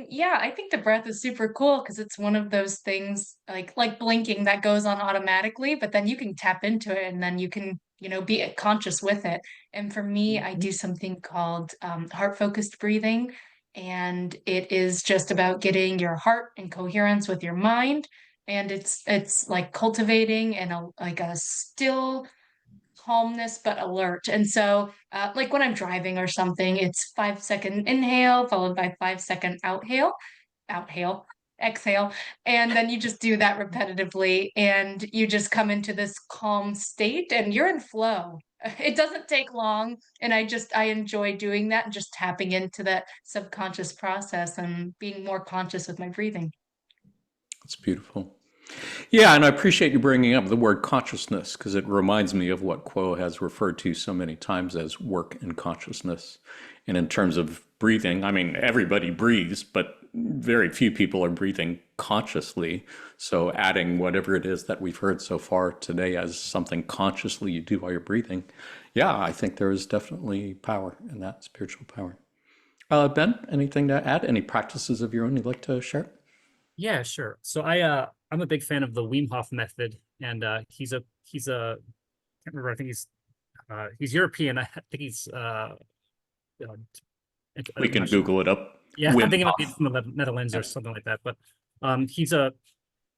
Yeah, I think the breath is super cool because it's one of those things like blinking that goes on automatically, but then you can tap into it and then you can, be conscious with it. And for me, I do something called heart-focused breathing, and it is just about getting your heart in coherence with your mind, and it's like cultivating and like a still calmness but alert. And so, like when I'm driving or something, it's 5-second inhale followed by 5-second outhale, exhale, and then you just do that repetitively, and you just come into this calm state, and you're in flow. It doesn't take long, and I enjoy doing that and just tapping into that subconscious process and being more conscious with my breathing. It's beautiful. Yeah, and I appreciate you bringing up the word consciousness because it reminds me of what Quo has referred to so many times as work in consciousness. And in terms of breathing, I mean, everybody breathes, but very few people are breathing consciously. So adding whatever it is that we've heard so far today as something consciously you do while you're breathing, yeah, I think there is definitely power in that, spiritual power. Ben, anything to add? Any practices of your own you'd like to share? Yeah, sure. So I'm a big fan of the Wim Hof method, and he's a I can't remember. I think he's European. I think he's We I'm can not sure. Google it up. Yeah, I Wim think it might be Hof. from the Netherlands or something like that. But he's a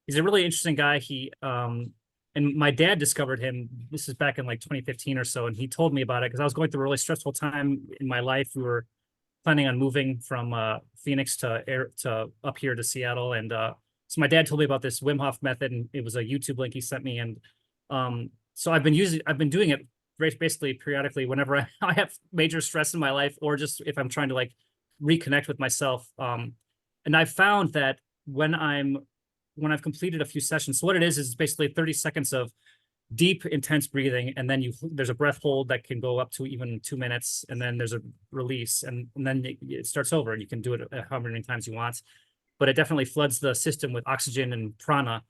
really interesting guy. And And my dad discovered him. This is back in like 2015 or so, and he told me about it because I was going through a really stressful time in my life. We were planning on moving from Phoenix to up here to Seattle, and so my dad told me about this Wim Hof method, and it was a YouTube link he sent me, and so I've been doing it basically periodically whenever I have major stress in my life, or just if I'm trying to like reconnect with myself. And I've found that when I've completed a few sessions, so what it is basically 30 seconds of deep, intense breathing, and then there's a breath hold that can go up to even 2 minutes, and then there's a release, and then it starts over, and you can do it however many times you want. But it definitely floods the system with oxygen and prana.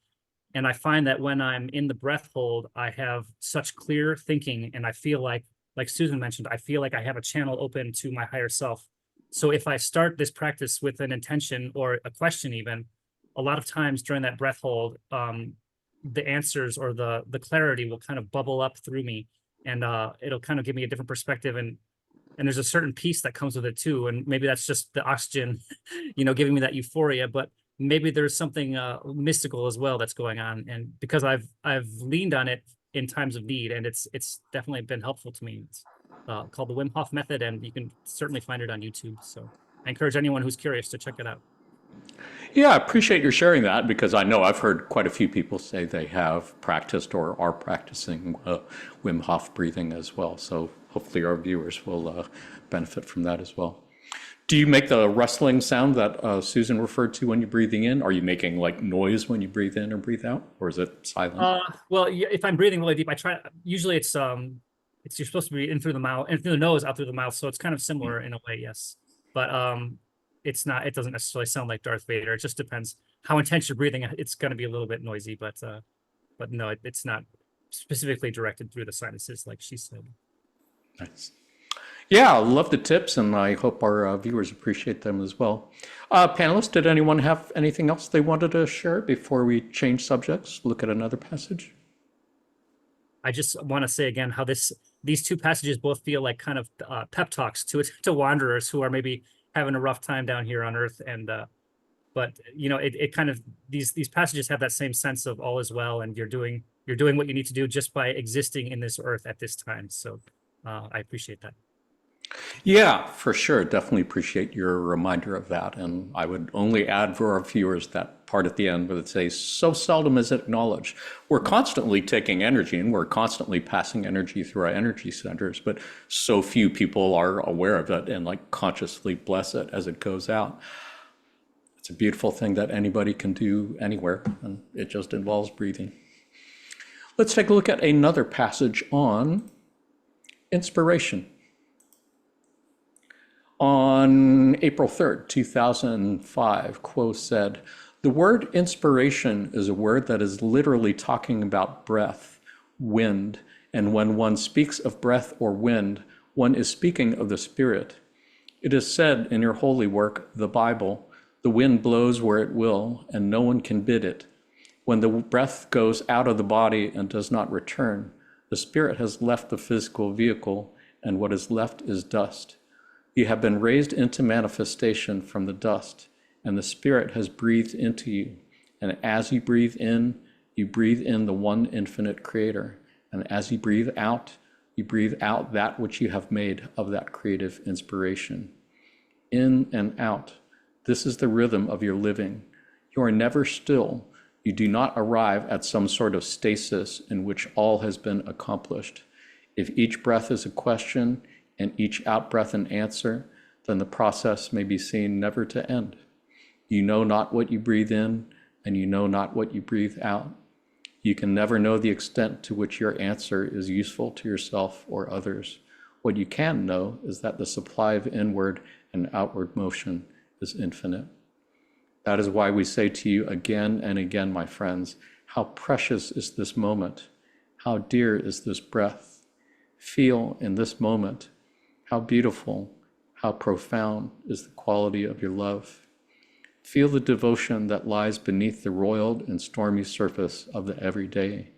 And I find that when I'm in the breath hold, I have such clear thinking, and I feel like Susan mentioned, I feel like I have a channel open to my higher self. So if I start this practice with an intention or a question, even a lot of times during that breath hold, the answers or the clarity will kind of bubble up through me, and it'll kind of give me a different perspective, and there's a certain peace that comes with it too. And maybe that's just the oxygen, giving me that euphoria, but maybe there's something mystical as well that's going on. And because I've leaned on it in times of need, and it's definitely been helpful to me. It's called the Wim Hof method, and you can certainly find it on YouTube. So I encourage anyone who's curious to check it out. Yeah, I appreciate your sharing that, because I know I've heard quite a few people say they have practiced or are practicing Wim Hof breathing as well. So hopefully our viewers will benefit from that as well. Do you make the rustling sound that Susan referred to when you're breathing in? Are you making like noise when you breathe in or breathe out, or is it silent? Well, if I'm breathing really deep, I try. Usually, it's you're supposed to breathe in through the mouth, in through the nose, out through the mouth. So it's kind of similar in a way, yes. But it's not. It doesn't necessarily sound like Darth Vader. It just depends how intense you're breathing. It's going to be a little bit noisy, but no, it's not specifically directed through the sinuses, like she said. Nice. Yeah, I love the tips, and I hope our viewers appreciate them as well. Panelists, did anyone have anything else they wanted to share before we change subjects, look at another passage? I just want to say again how these two passages both feel like kind of pep talks to wanderers who are maybe having a rough time down here on Earth, and but it kind of these passages have that same sense of all is well, and you're doing what you need to do just by existing in this Earth at this time. So I appreciate that. Yeah, for sure. Definitely appreciate your reminder of that. And I would only add for our viewers that part at the end where it says, so seldom is it acknowledged. We're constantly taking energy, and we're constantly passing energy through our energy centers, but so few people are aware of it and like consciously bless it as it goes out. It's a beautiful thing that anybody can do anywhere, and it just involves breathing. Let's take a look at another passage on inspiration. On April 3rd, 2005, Quo said, "The word inspiration is a word that is literally talking about breath, wind, and when one speaks of breath or wind, one is speaking of the Spirit. It is said in your holy work, the Bible, the wind blows where it will, and no one can bid it. When the breath goes out of the body and does not return, the spirit has left the physical vehicle, and what is left is dust. You have been raised into manifestation from the dust, and the Spirit has breathed into you. And as you breathe in the one infinite Creator. And as you breathe out that which you have made of that creative inspiration. In and out, this is the rhythm of your living. You are never still. You do not arrive at some sort of stasis in which all has been accomplished. If each breath is a question, and each out-breath an answer, then the process may be seen never to end. You know not what you breathe in, and you know not what you breathe out. You can never know the extent to which your answer is useful to yourself or others. What you can know is that the supply of inward and outward motion is infinite. That is why we say to you again and again, my friends, how precious is this moment? How dear is this breath? Feel in this moment how beautiful, how profound is the quality of your love. Feel the devotion that lies beneath the roiled and stormy surface of the everyday.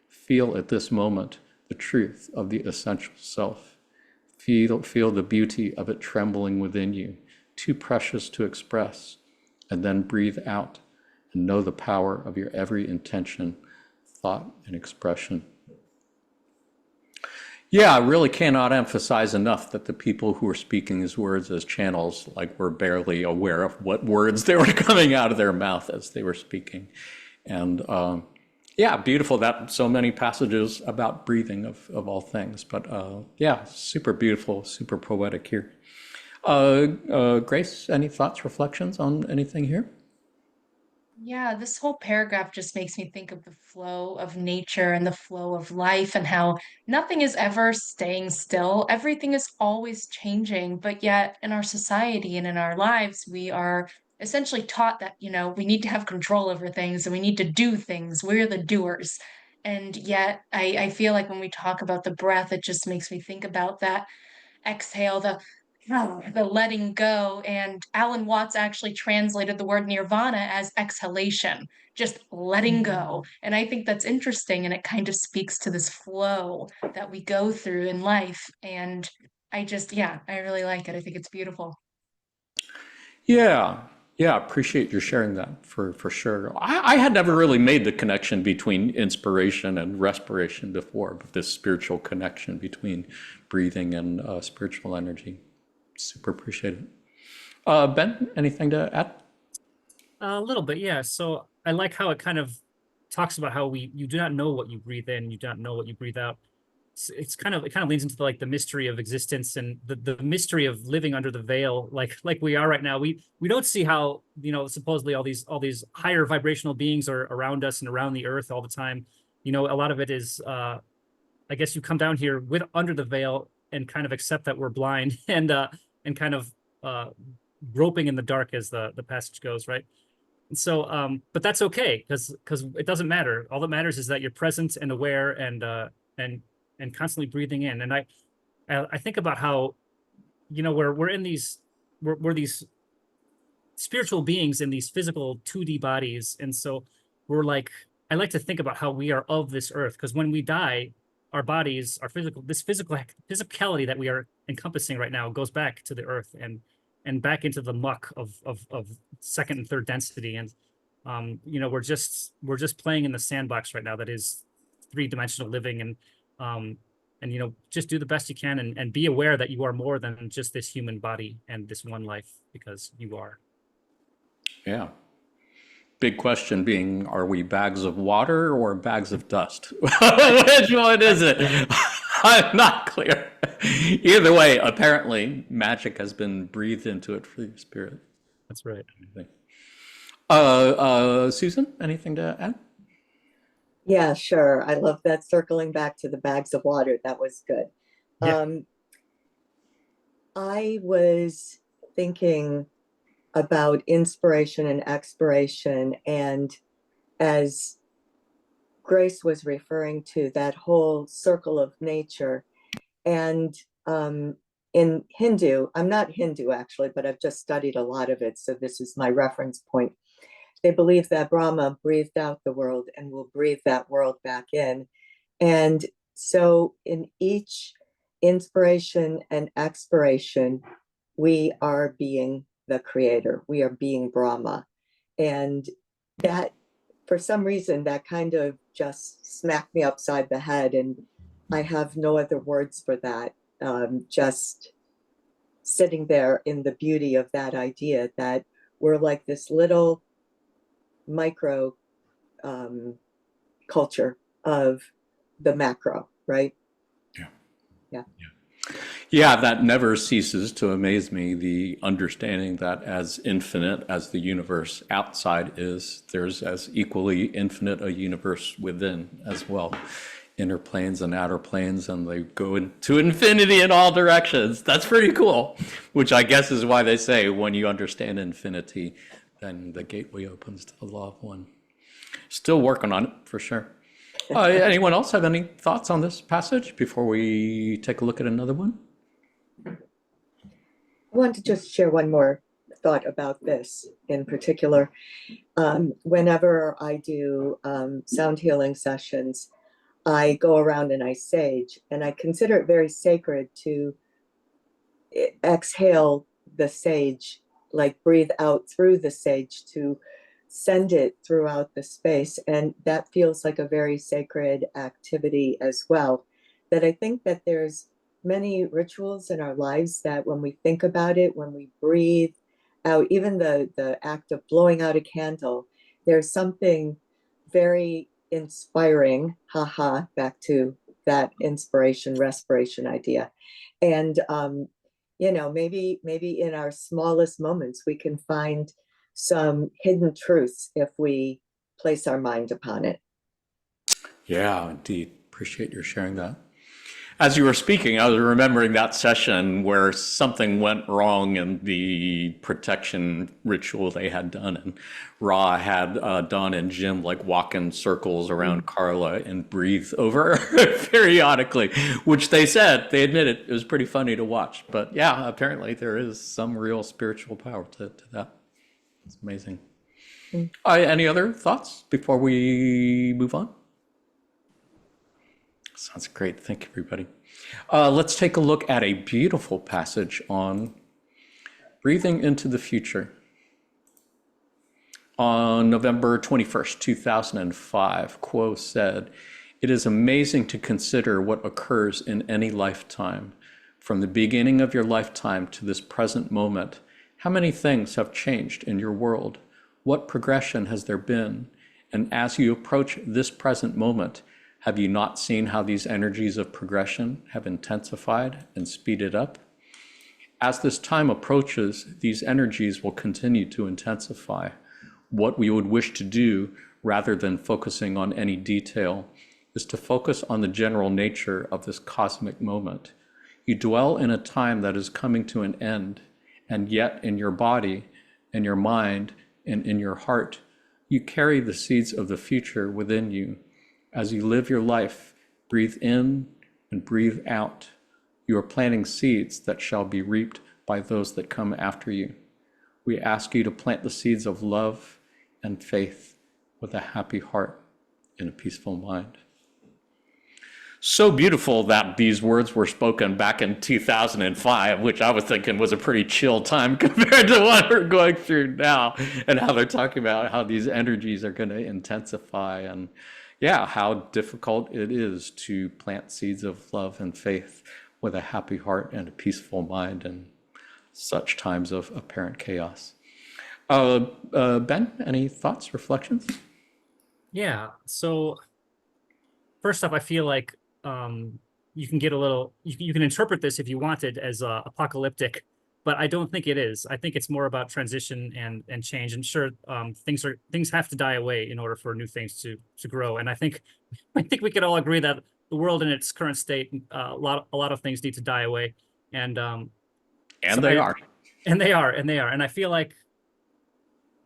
Feel at this moment the truth of the essential self. Feel the beauty of it trembling within you, too precious to express, and then breathe out and know the power of your every intention, thought and expression. Yeah, I really cannot emphasize enough that the people who are speaking these words as channels, like, were barely aware of what words they were coming out of their mouth as they were speaking. And yeah, beautiful that so many passages about breathing of all things. But yeah, super beautiful, super poetic here. Grace, any thoughts, reflections on anything here? Yeah, this whole paragraph just makes me think of the flow of nature and the flow of life and how nothing is ever staying still. Everything is always changing, but yet in our society and in our lives, we are essentially taught that, we need to have control over things and we need to do things. We're the doers. And yet I feel like when we talk about the breath, it just makes me think about that exhale, the letting go. And Alan Watts actually translated the word nirvana as exhalation, just letting go. And I think that's interesting. And it kind of speaks to this flow that we go through in life. And yeah, I really like it. I think it's beautiful. Yeah, yeah, appreciate your sharing that for sure. I had never really made the connection between inspiration and respiration before, but this spiritual connection between breathing and spiritual energy. Super appreciate it. Ben, anything to add? A little bit, yeah. So I like how it kind of talks about how you do not know what you breathe in, you do not know what you breathe out. It kind of leans into like the mystery of existence and the mystery of living under the veil, like we are right now. We don't see how, supposedly all these higher vibrational beings are around us and around the earth all the time. A lot of it is I guess you come down here with under the veil and kind of accept that we're blind and kind of groping in the dark, as the passage goes, right? And so, but that's okay because it doesn't matter. All that matters is that you're present and aware and constantly breathing in. And I think about how, we're in these we're these spiritual beings in these physical 2D bodies, and so I like to think about how we are of this earth, because when we die, our bodies, this physicality that we are encompassing right now goes back to the earth and back into the muck of second and third density. And we're just playing in the sandbox right now that is three-dimensional living. And just do the best you can and be aware that you are more than just this human body and this one life, because you are. Yeah. Big question being, are we bags of water or bags of dust? Which one is it? I'm not clear. Either way, apparently magic has been breathed into it for your spirit. That's right. Susan, anything to add? Yeah, sure. I love that, circling back to the bags of water. That was good. Yeah. I was thinking about inspiration and expiration, and as Grace was referring to that whole circle of nature. And in Hindu, I'm not Hindu actually, but I've just studied a lot of it, so this is my reference point. They believe that Brahma breathed out the world and will breathe that world back in. And so in each inspiration and expiration, we are being the creator, we are being Brahma. And that, for some reason, that kind of just smacked me upside the head. And I have no other words for that. Just sitting there in the beauty of that idea that we're like this little micro culture of the macro, right? Yeah, that never ceases to amaze me, the understanding that as infinite as the universe outside is, there's as equally infinite a universe within as well. Inner planes and outer planes, and they go into infinity in all directions. That's pretty cool, which I guess is why they say when you understand infinity, then the gateway opens to the law of one. Still working on it, for sure. Anyone else have any thoughts on this passage before we take a look at another one? I want to just share one more thought about this in particular. Whenever I do sound healing sessions, I go around and I sage, and I consider it very sacred to exhale the sage, like breathe out through the sage to send it throughout the space. And that feels like a very sacred activity as well. That I think that there's many rituals in our lives that when we think about it, when we breathe out, even the act of blowing out a candle, there's something very inspiring, haha, back to that inspiration, respiration idea. And maybe in our smallest moments we can find some hidden truths if we place our mind upon it. Yeah, indeed. Appreciate your sharing that. As you were speaking, I was remembering that session where something went wrong in the protection ritual they had done. And Ra had Don and Jim like walk in circles around Carla and breathe over her periodically, which they admitted it was pretty funny to watch. But yeah, apparently there is some real spiritual power to that. It's amazing. Any other thoughts before we move on? Sounds great. Thank you, everybody. Let's take a look at a beautiful passage on breathing into the future. On November 21st, 2005, Quo said, "It is amazing to consider what occurs in any lifetime. From the beginning of your lifetime to this present moment, how many things have changed in your world? What progression has there been? And as you approach this present moment, have you not seen how these energies of progression have intensified and speeded up? As this time approaches, these energies will continue to intensify. What we would wish to do, rather than focusing on any detail, is to focus on the general nature of this cosmic moment. You dwell in a time that is coming to an end, and yet in your body, in your mind, and in your heart, you carry the seeds of the future within you. As you live your life, breathe in and breathe out. You are planting seeds that shall be reaped by those that come after you. We ask you to plant the seeds of love and faith with a happy heart and a peaceful mind." So beautiful that these words were spoken back in 2005, which I was thinking was a pretty chill time compared to what we're going through now, and how they're talking about how these energies are going to intensify, and yeah, how difficult it is to plant seeds of love and faith with a happy heart and a peaceful mind in such times of apparent chaos. Ben, any thoughts, reflections? Yeah. So first off, I feel like you can get a little, you can interpret this if you wanted as apocalyptic, but I don't think it is. I think it's more about transition and change. And sure, things have to die away in order for new things to grow. And I think we could all agree that the world in its current state, a lot of things need to die away. And And so they are. and they are. And I feel like,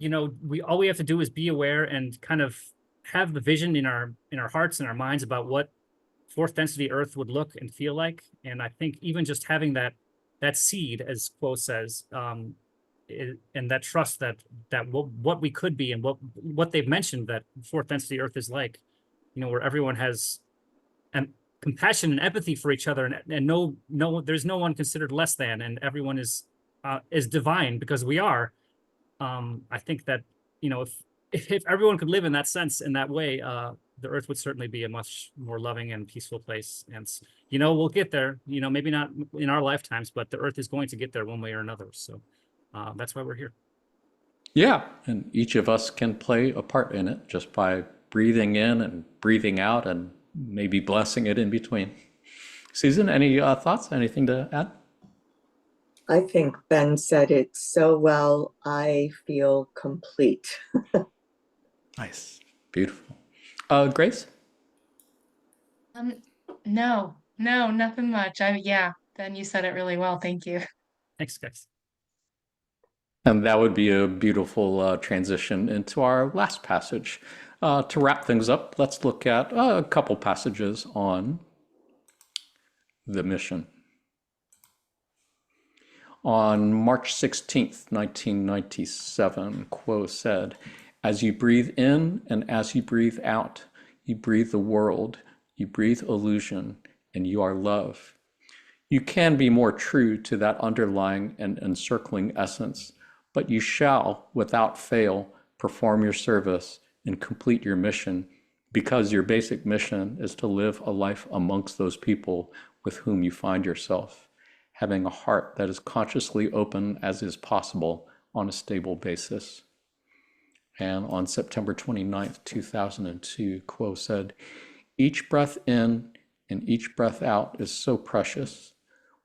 all we have to do is be aware and kind of have the vision in our hearts and our minds about what fourth density Earth would look and feel like. And I think even just having that seed, as Quo says, and that trust that what we could be and what they've mentioned that fourth density Earth is like, where everyone has compassion and empathy for each other, and no, there's no one considered less than, and everyone is divine because we are. I think that if everyone could live in that sense, in that way, the Earth would certainly be a much more loving and peaceful place. And we'll get there. Maybe not in our lifetimes, but the Earth is going to get there one way or another. So that's why we're here. Yeah, and each of us can play a part in it just by breathing in and breathing out, and maybe blessing it in between. Susan, any thoughts? Anything to add? I think Ben said it so well. I feel complete. Nice, beautiful. Grace? No, nothing much. Yeah, Ben, you said it really well. Thank you. Thanks, guys. And that would be a beautiful transition into our last passage. To wrap things up, let's look at a couple passages on the mission. On March 16th, 1997, Quo said, "As you breathe in and as you breathe out, you breathe the world, you breathe illusion, and you are love. You can be more true to that underlying and encircling essence, but you shall, without fail, perform your service, and complete your mission, because your basic mission is to live a life amongst those people with whom you find yourself, having a heart that is consciously open as is possible on a stable basis. And on September 29th, 2002, Quo said, "Each breath in and each breath out is so precious.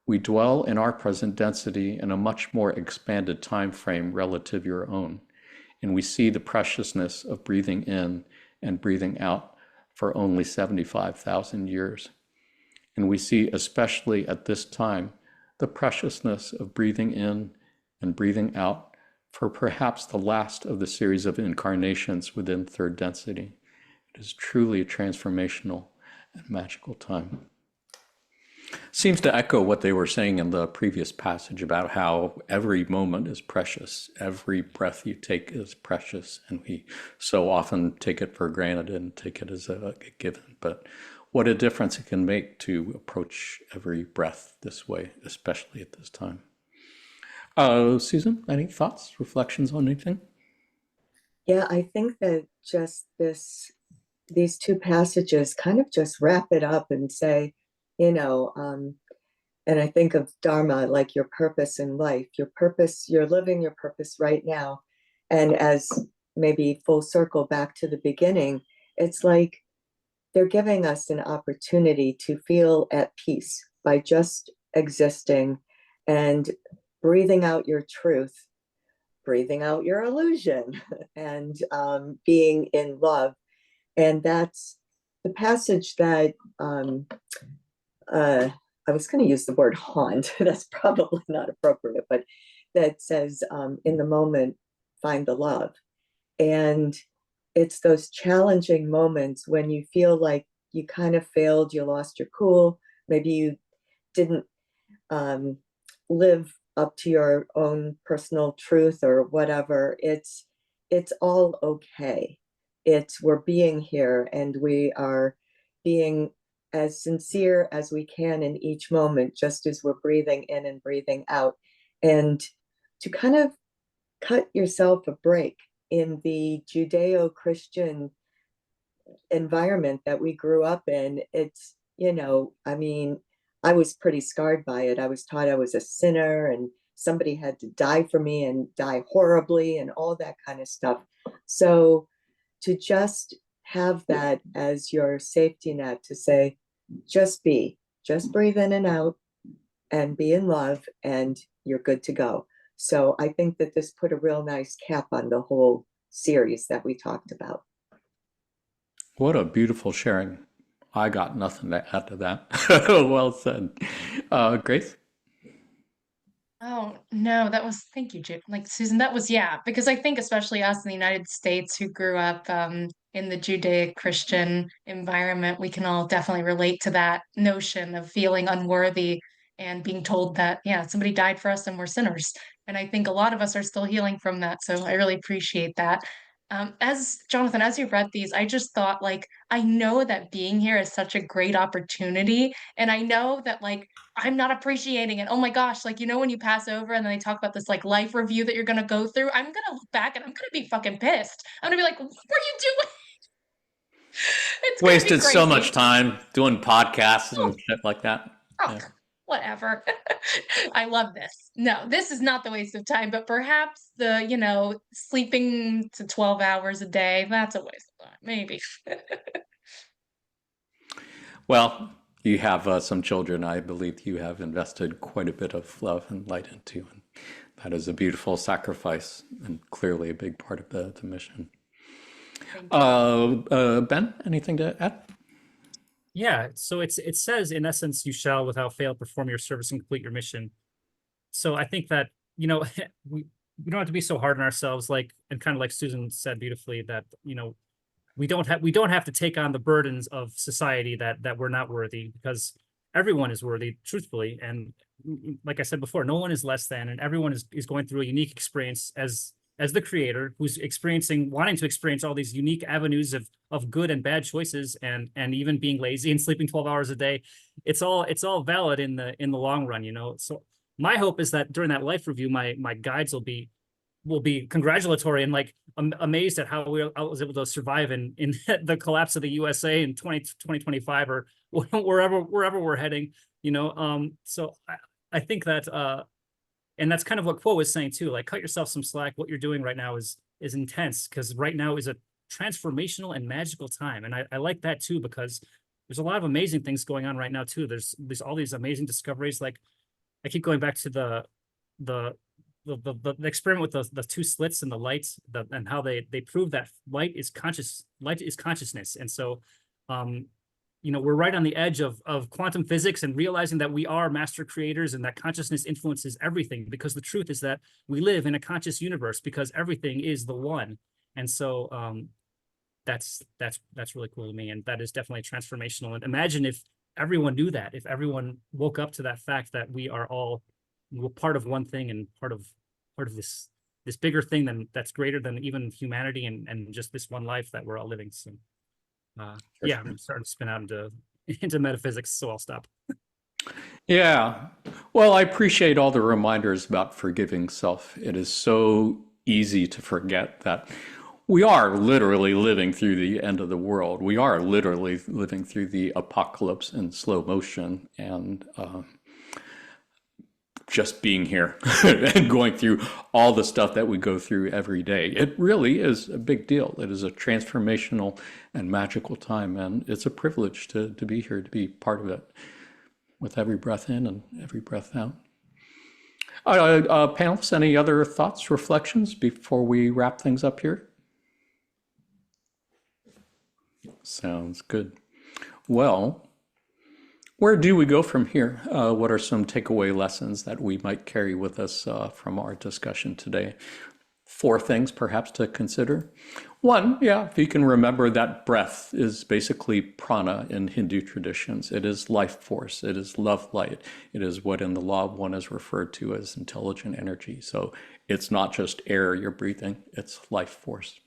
We dwell in our present density in a much more expanded time frame relative to your own, and we see the preciousness of breathing in and breathing out for only 75,000 years. And we see, especially at this time, the preciousness of breathing in and breathing out for perhaps the last of the series of incarnations within third density. It is truly a transformational and magical time." Seems to echo what they were saying in the previous passage about how every moment is precious. Every breath you take is precious, and we so often take it for granted and take it as a given. But what a difference it can make to approach every breath this way, especially at this time. Susan, any thoughts, reflections on anything? Yeah, I think that just these two passages kind of just wrap it up and say, and I think of Dharma like your purpose in life, your purpose, you're living your purpose right now. And as maybe full circle back to the beginning, it's like they're giving us an opportunity to feel at peace by just existing and breathing out your truth, breathing out your illusion, and being in love. And that's the passage that I was going to use the word haunt. That's probably not appropriate, but that says, in the moment, find the love. And it's those challenging moments when you feel like you kind of failed, you lost your cool, maybe you didn't live up to your own personal truth or whatever. It's all okay. We're being here, and we are being as sincere as we can in each moment, just as we're breathing in and breathing out. And to kind of cut yourself a break in the Judeo-Christian environment that we grew up in. It's, I mean, I was pretty scarred by it. I was taught I was a sinner and somebody had to die for me and die horribly and all that kind of stuff. So to just have that as your safety net, to say, just breathe in and out and be in love, and you're good to go. So I think that this put a real nice cap on the whole series that we talked about. What a beautiful sharing. I got nothing to add to that. Well said. Grace? Oh, no, thank you, like Susan, that was, yeah, because I think especially us in the United States who grew up in the Judeo-Christian environment, we can all definitely relate to that notion of feeling unworthy and being told that, yeah, somebody died for us and we're sinners. And I think a lot of us are still healing from that. So I really appreciate that. As Jonathan, as you read these, I just thought, like, I know that being here is such a great opportunity. And I know that, like, I'm not appreciating it. Oh my gosh, like, when you pass over and then they talk about this like life review that you're gonna go through, I'm gonna look back and I'm gonna be fucking pissed. I'm gonna be like, what were you doing? It's gonna be Wasted so much crazy. time doing podcasts Oh, and shit like that. oh, Yeah. whatever. I love this. No, this is not the waste of time, but perhaps the, sleeping to 12 hours a day, that's a waste of time. Maybe. Well, you have some children. I believe you have invested quite a bit of love and light into, and that is a beautiful sacrifice and clearly a big part of the mission. Ben, anything to add? Yeah, so it says in essence, you shall without fail perform your service and complete your mission. So I think that, we don't have to be so hard on ourselves, like, and kind of like Susan said beautifully, that, we don't have to take on the burdens of society that we're not worthy, because everyone is worthy, truthfully. And like I said before, no one is less than, and everyone is going through a unique experience as the creator, who's wanting to experience all these unique avenues of good and bad choices, and even being lazy and sleeping 12 hours a day. It's all valid in the long run, So my hope is that during that life review, my guides will be congratulatory and like, amazed at how I was able to survive in the collapse of the USA in 2025 or wherever we're heading, so I think that and that's kind of what Quo was saying too, like cut yourself some slack. What you're doing right now is intense, because right now is a transformational and magical time. And I like that too, because there's a lot of amazing things going on right now too. There's all these amazing discoveries. Like I keep going back to the experiment with the two slits and the lights, and how they prove that light is consciousness. And so we're right on the edge of quantum physics and realizing that we are master creators and that consciousness influences everything, because the truth is that we live in a conscious universe because everything is the one. And so that's really cool to me, and that is definitely transformational. And imagine if everyone knew that, if everyone woke up to that fact that we're part of one thing and part of this bigger thing that's greater than even humanity and just this one life that we're all living. So yeah, I'm starting to spin out into metaphysics, so I'll stop. Yeah. Well, I appreciate all the reminders about forgiving self. It is so easy to forget that we are literally living through the end of the world. We are literally living through the apocalypse in slow motion, and just being here and going through all the stuff that we go through every day. It really is a big deal. It is a transformational and magical time, and it's a privilege to be here, to be part of it, with every breath in and every breath out. Panelists, any other thoughts, reflections before we wrap things up here? Sounds good. Well, where do we go from here? What are some takeaway lessons that we might carry with us from our discussion today? 4 things perhaps to consider. 1, if you can remember that breath is basically prana in Hindu traditions. It is life force. It is love light. It is what in the law of one is referred to as intelligent energy. So it's not just air you're breathing, it's life force.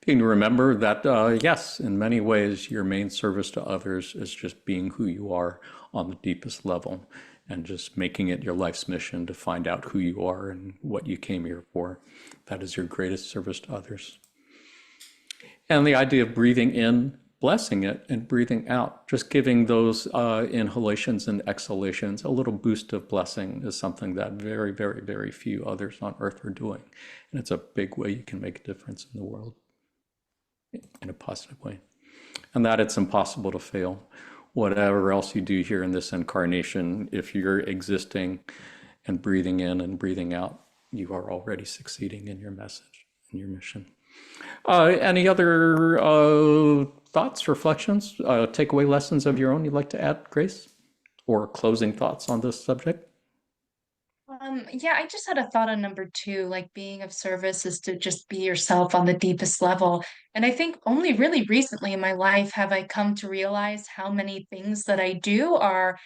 You can remember that, yes, in many ways, your main service to others is just being who you are on the deepest level, and just making it your life's mission to find out who you are and what you came here for. That is your greatest service to others. And the idea of breathing in, blessing it, and breathing out, just giving those inhalations and exhalations a little boost of blessing is something that very, very, very few others on earth are doing. And it's a big way you can make a difference in the world, in a positive way, and that it's impossible to fail. Whatever else you do here in this incarnation, if you're existing and breathing in and breathing out, you are already succeeding in your message and your mission. Any other thoughts, reflections, takeaway lessons of your own you'd like to add, Grace, or closing thoughts on this subject? Yeah, I just had a thought on number 2, like being of service is to just be yourself on the deepest level. And I think only really recently in my life have I come to realize how many things that I do are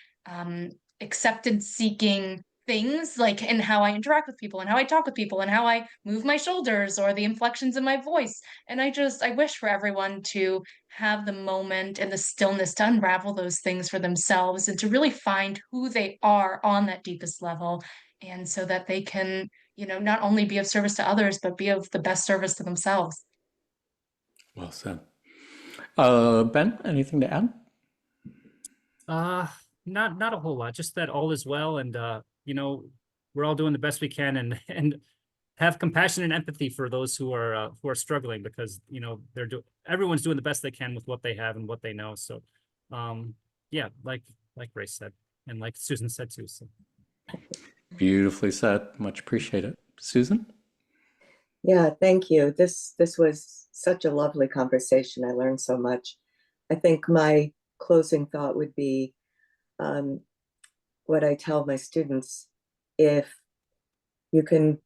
acceptance seeking things, like in how I interact with people and how I talk with people and how I move my shoulders or the inflections in my voice. And I wish for everyone to have the moment and the stillness to unravel those things for themselves and to really find who they are on that deepest level, and so that they can, not only be of service to others, but be of the best service to themselves. Well said. Ben, anything to add? Not a whole lot, just that all is well, and we're all doing the best we can, and have compassion and empathy for those who are struggling, because everyone's doing the best they can with what they have and what they know. So yeah, like Grace said, and like Susan said too. So Beautifully said. Much appreciated. Susan? Yeah, thank you. This was such a lovely conversation. I learned so much. I think my closing thought would be what I tell my students: if you can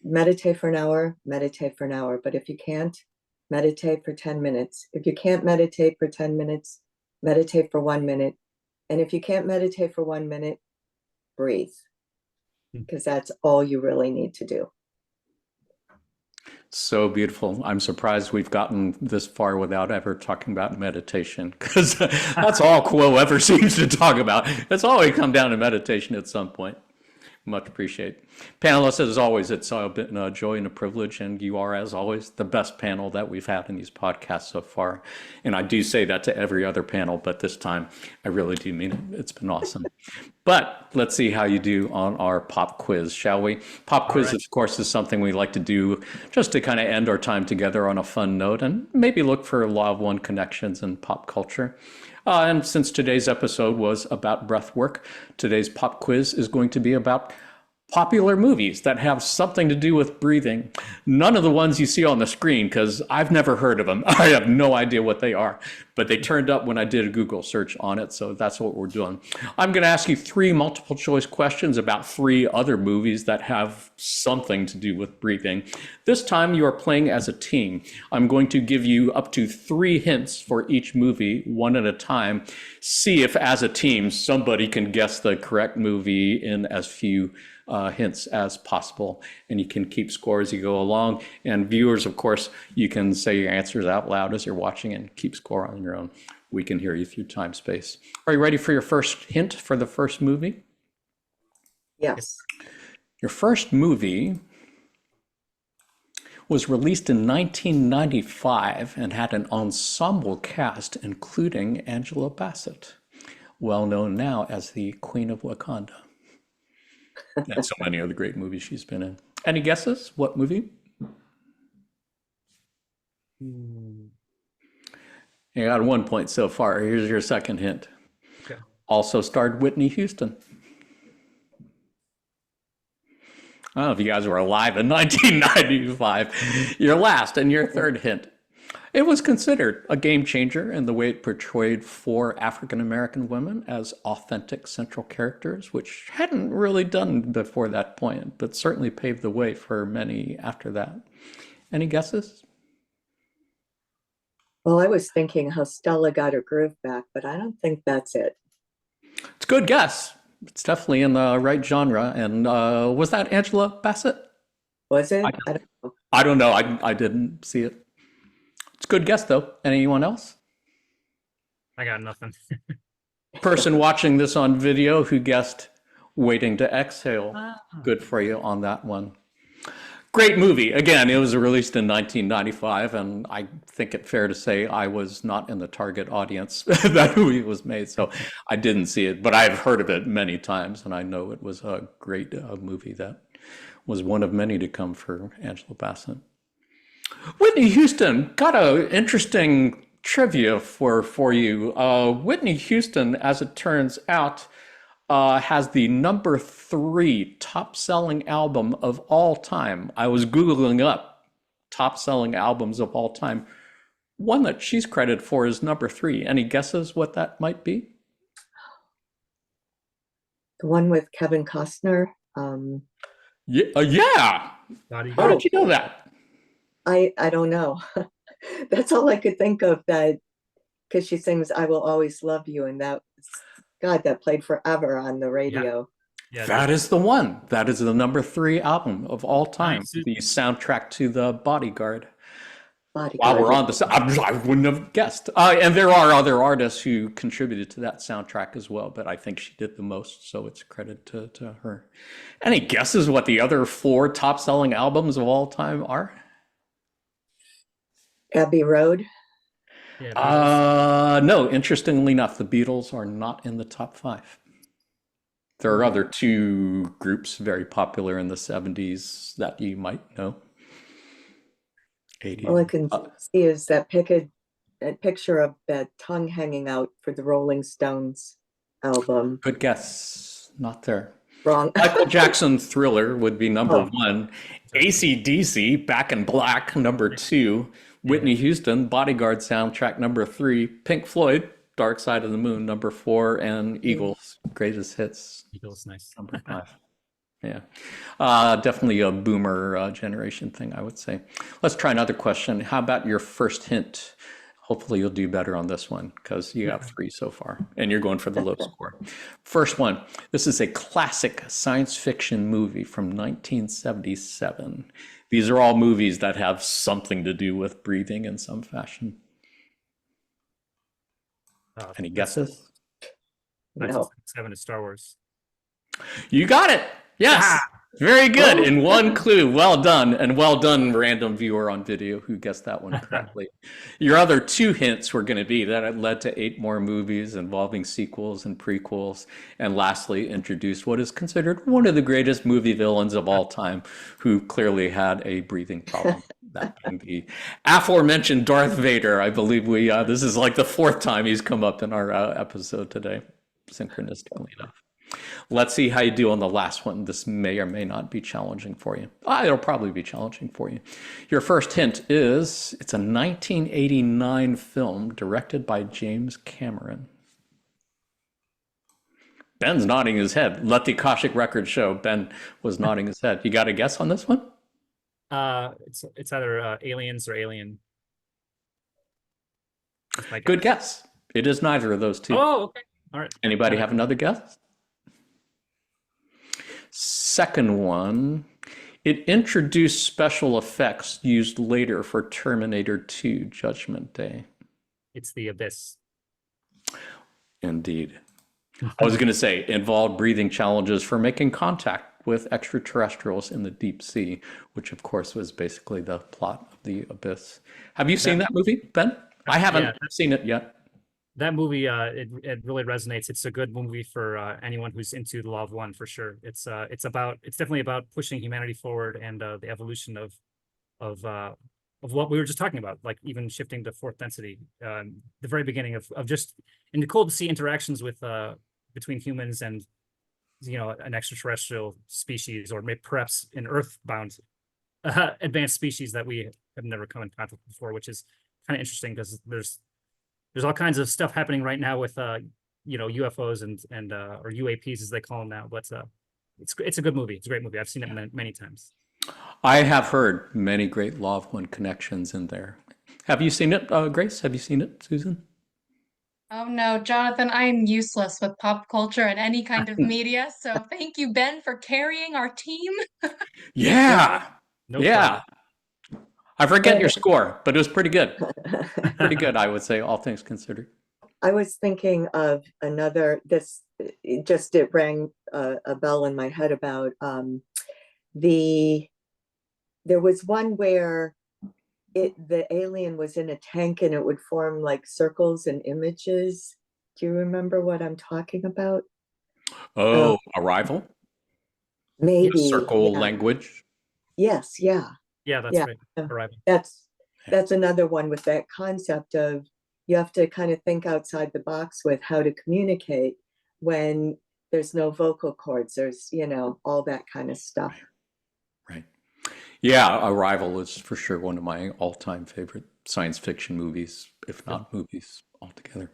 meditate for an hour, meditate for an hour. But if you can't, meditate for 10 minutes. If you can't meditate for 10 minutes, meditate for 1 minute. And if you can't meditate for 1 minute, breathe, because that's all you really need to do. So beautiful. I'm surprised we've gotten this far without ever talking about meditation, because that's all Quo ever seems to talk about. It's always come down to meditation at some point. Much appreciated. Panelists, as always, it's been a joy and a privilege, and you are, as always, the best panel that we've had in these podcasts so far. And I do say that to every other panel, but this time I really do mean it. It's been awesome. But let's see how you do on our pop quiz, shall we? Pop quiz, right. of course, is something we like to do just to kind of end our time together on a fun note and maybe look for law of one connections in pop culture. And since today's episode was about breath work, today's pop quiz is going to be about popular movies that have something to do with breathing. None of the ones you see on the screen, because I've never heard of them. I have no idea what they are, but they turned up when I did a Google search on it, so that's what we're doing. I'm going to ask you 3 multiple choice questions about 3 other movies that have something to do with breathing. This time you are playing as a team. I'm going to give you up to 3 hints for each movie, one at a time. See if, as a team, somebody can guess the correct movie in as few hints as possible, and you can keep score as you go along. And viewers, of course, you can say your answers out loud as you're watching and keep score on your own. We can hear you through time space. Are you ready for your first hint for the first movie? Yes. Your first movie was released in 1995 and had an ensemble cast including Angela Bassett, well known now as the Queen of Wakanda. And so many other great movies she's been in. Any guesses? What movie? You got 1 point so far. Here's your second hint. Okay. Also starred Whitney Houston. I don't know if you guys were alive in 1995. Your last and your third hint. It was considered a game changer in the way it portrayed 4 African-American women as authentic central characters, which hadn't really done before that point, but certainly paved the way for many after that. Any guesses? Well, I was thinking how Stella got her groove back, but I don't think that's it. It's a good guess. It's definitely in the right genre. And was that Angela Bassett? Was it? I don't know. I don't know. I didn't see it. It's a good guess, though. Anyone else? I got nothing. Person watching this on video who guessed Waiting to Exhale. Good for you on that one. Great movie. Again, it was released in 1995, and I think it's fair to say I was not in the target audience that movie was made, so I didn't see it, but I've heard of it many times, and I know it was a great movie that was one of many to come for Angela Bassett. Whitney Houston, got an interesting trivia for you. Whitney Houston, as it turns out, has the number 3 top-selling album of all time. I was Googling up top-selling albums of all time. One that she's credited for is number 3. Any guesses what that might be? The one with Kevin Costner. Yeah. How did you know that? I don't know. That's all I could think of, that because she sings "I Will Always Love You," and that, God, that played forever on the radio. Yeah, That is the one. That is the number 3 album of all time. Nice. The soundtrack to The Bodyguard. Bodyguard. While we're on the, I wouldn't have guessed. And there are other artists who contributed to that soundtrack as well, but I think she did the most, so it's credit to her. Any guesses what the other 4 top-selling albums of all time are? Abbey Road. Yeah, No, interestingly enough, the Beatles are not in the top 5. There are other 2 groups very popular in the 70s that you might know. 80s. All I can see is that picture of that tongue hanging out for the Rolling Stones album. Good guess. Not there. Wrong. Michael Jackson Thriller would be number Oh. 1. AC/DC Back in Black, number 2. Whitney Houston Bodyguard soundtrack, number 3. Pink Floyd Dark Side of the Moon, number 4. And Eagles Greatest Hits, Eagles, nice. number 5. Yeah, definitely a boomer generation thing, I would say. Let's try another question. How about your first hint? Hopefully you'll do better on this one because you got 3 so far and you're going for the low score. First one, this is a classic science fiction movie from 1977. These are all movies that have something to do with breathing in some fashion. Any guesses? No. 1977 is Star Wars. You got it. Yes, very good. In one clue. Well done. And well done, random viewer on video who guessed that one correctly. Your other two hints were going to be that it led to 8 more movies involving sequels and prequels. And lastly, introduced what is considered one of the greatest movie villains of all time, who clearly had a breathing problem. That being the aforementioned Darth Vader. I believe this is like the 4th time he's come up in our episode today, synchronistically enough. Let's see how you do on the last one. This may or may not be challenging for you. It'll probably be challenging for you. Your first hint is it's a 1989 film directed by James Cameron. Ben's nodding his head. Let the Akashic record show Ben was nodding his head. You got a guess on this one? It's either Aliens or Alien. Good guess. It is neither of those two. Oh, okay. All right. Anybody have another guess? Second one, it introduced special effects used later for Terminator 2 Judgment Day. It's The Abyss. Indeed. I was going to say, involved breathing challenges for making contact with extraterrestrials in the deep sea, which of course was basically the plot of The Abyss. Have you seen that movie, Ben? I haven't seen it yet. That movie, it really resonates. It's a good movie for anyone who's into the Law of One, for sure. It's definitely about pushing humanity forward and the evolution of what we were just talking about, like even shifting to 4th density. The very beginning of just, and cool to see interactions with between humans and an extraterrestrial species, or maybe perhaps an earthbound advanced species that we have never come in contact with before, which is kind of interesting because there's all kinds of stuff happening right now with UFOs and or UAPs as they call them now. But it's a good movie. It's a great movie. I've seen it many times. I have heard many great Law of One connections in there. Have you seen it, Grace? Have you seen it, Susan? Oh no, Jonathan, I'm useless with pop culture and any kind of media. So thank you, Ben, for carrying our team. Yeah. No yeah. I forget your score, but it was pretty good. Pretty good, I would say, all things considered. I was thinking of another, it rang a bell in my head about there was one where the alien was in a tank and it would form like circles and images. Do you remember what I'm talking about? Oh, Arrival? Maybe. Circle language? Yes, yeah. Yeah, that's right. Arrival. That's another one with that concept of you have to kind of think outside the box with how to communicate when there's no vocal cords, there's, all that kind of stuff. Right. Yeah, Arrival is for sure one of my all-time favorite science fiction movies, if not movies altogether.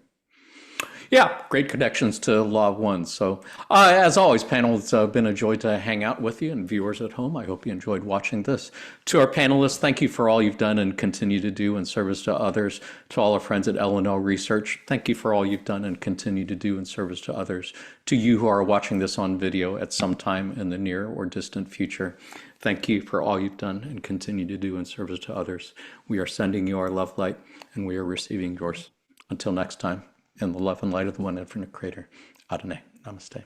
Yeah, great connections to Law of One. So, as always, panel, it's been a joy to hang out with you, and viewers at home, I hope you enjoyed watching this. To our panelists, thank you for all you've done and continue to do in service to others. To all our friends at L&L Research, thank you for all you've done and continue to do in service to others. To you who are watching this on video at some time in the near or distant future, thank you for all you've done and continue to do in service to others. We are sending you our love light, and we are receiving yours. Until next time. In the love and light of the one infinite creator. Adonai. Namaste.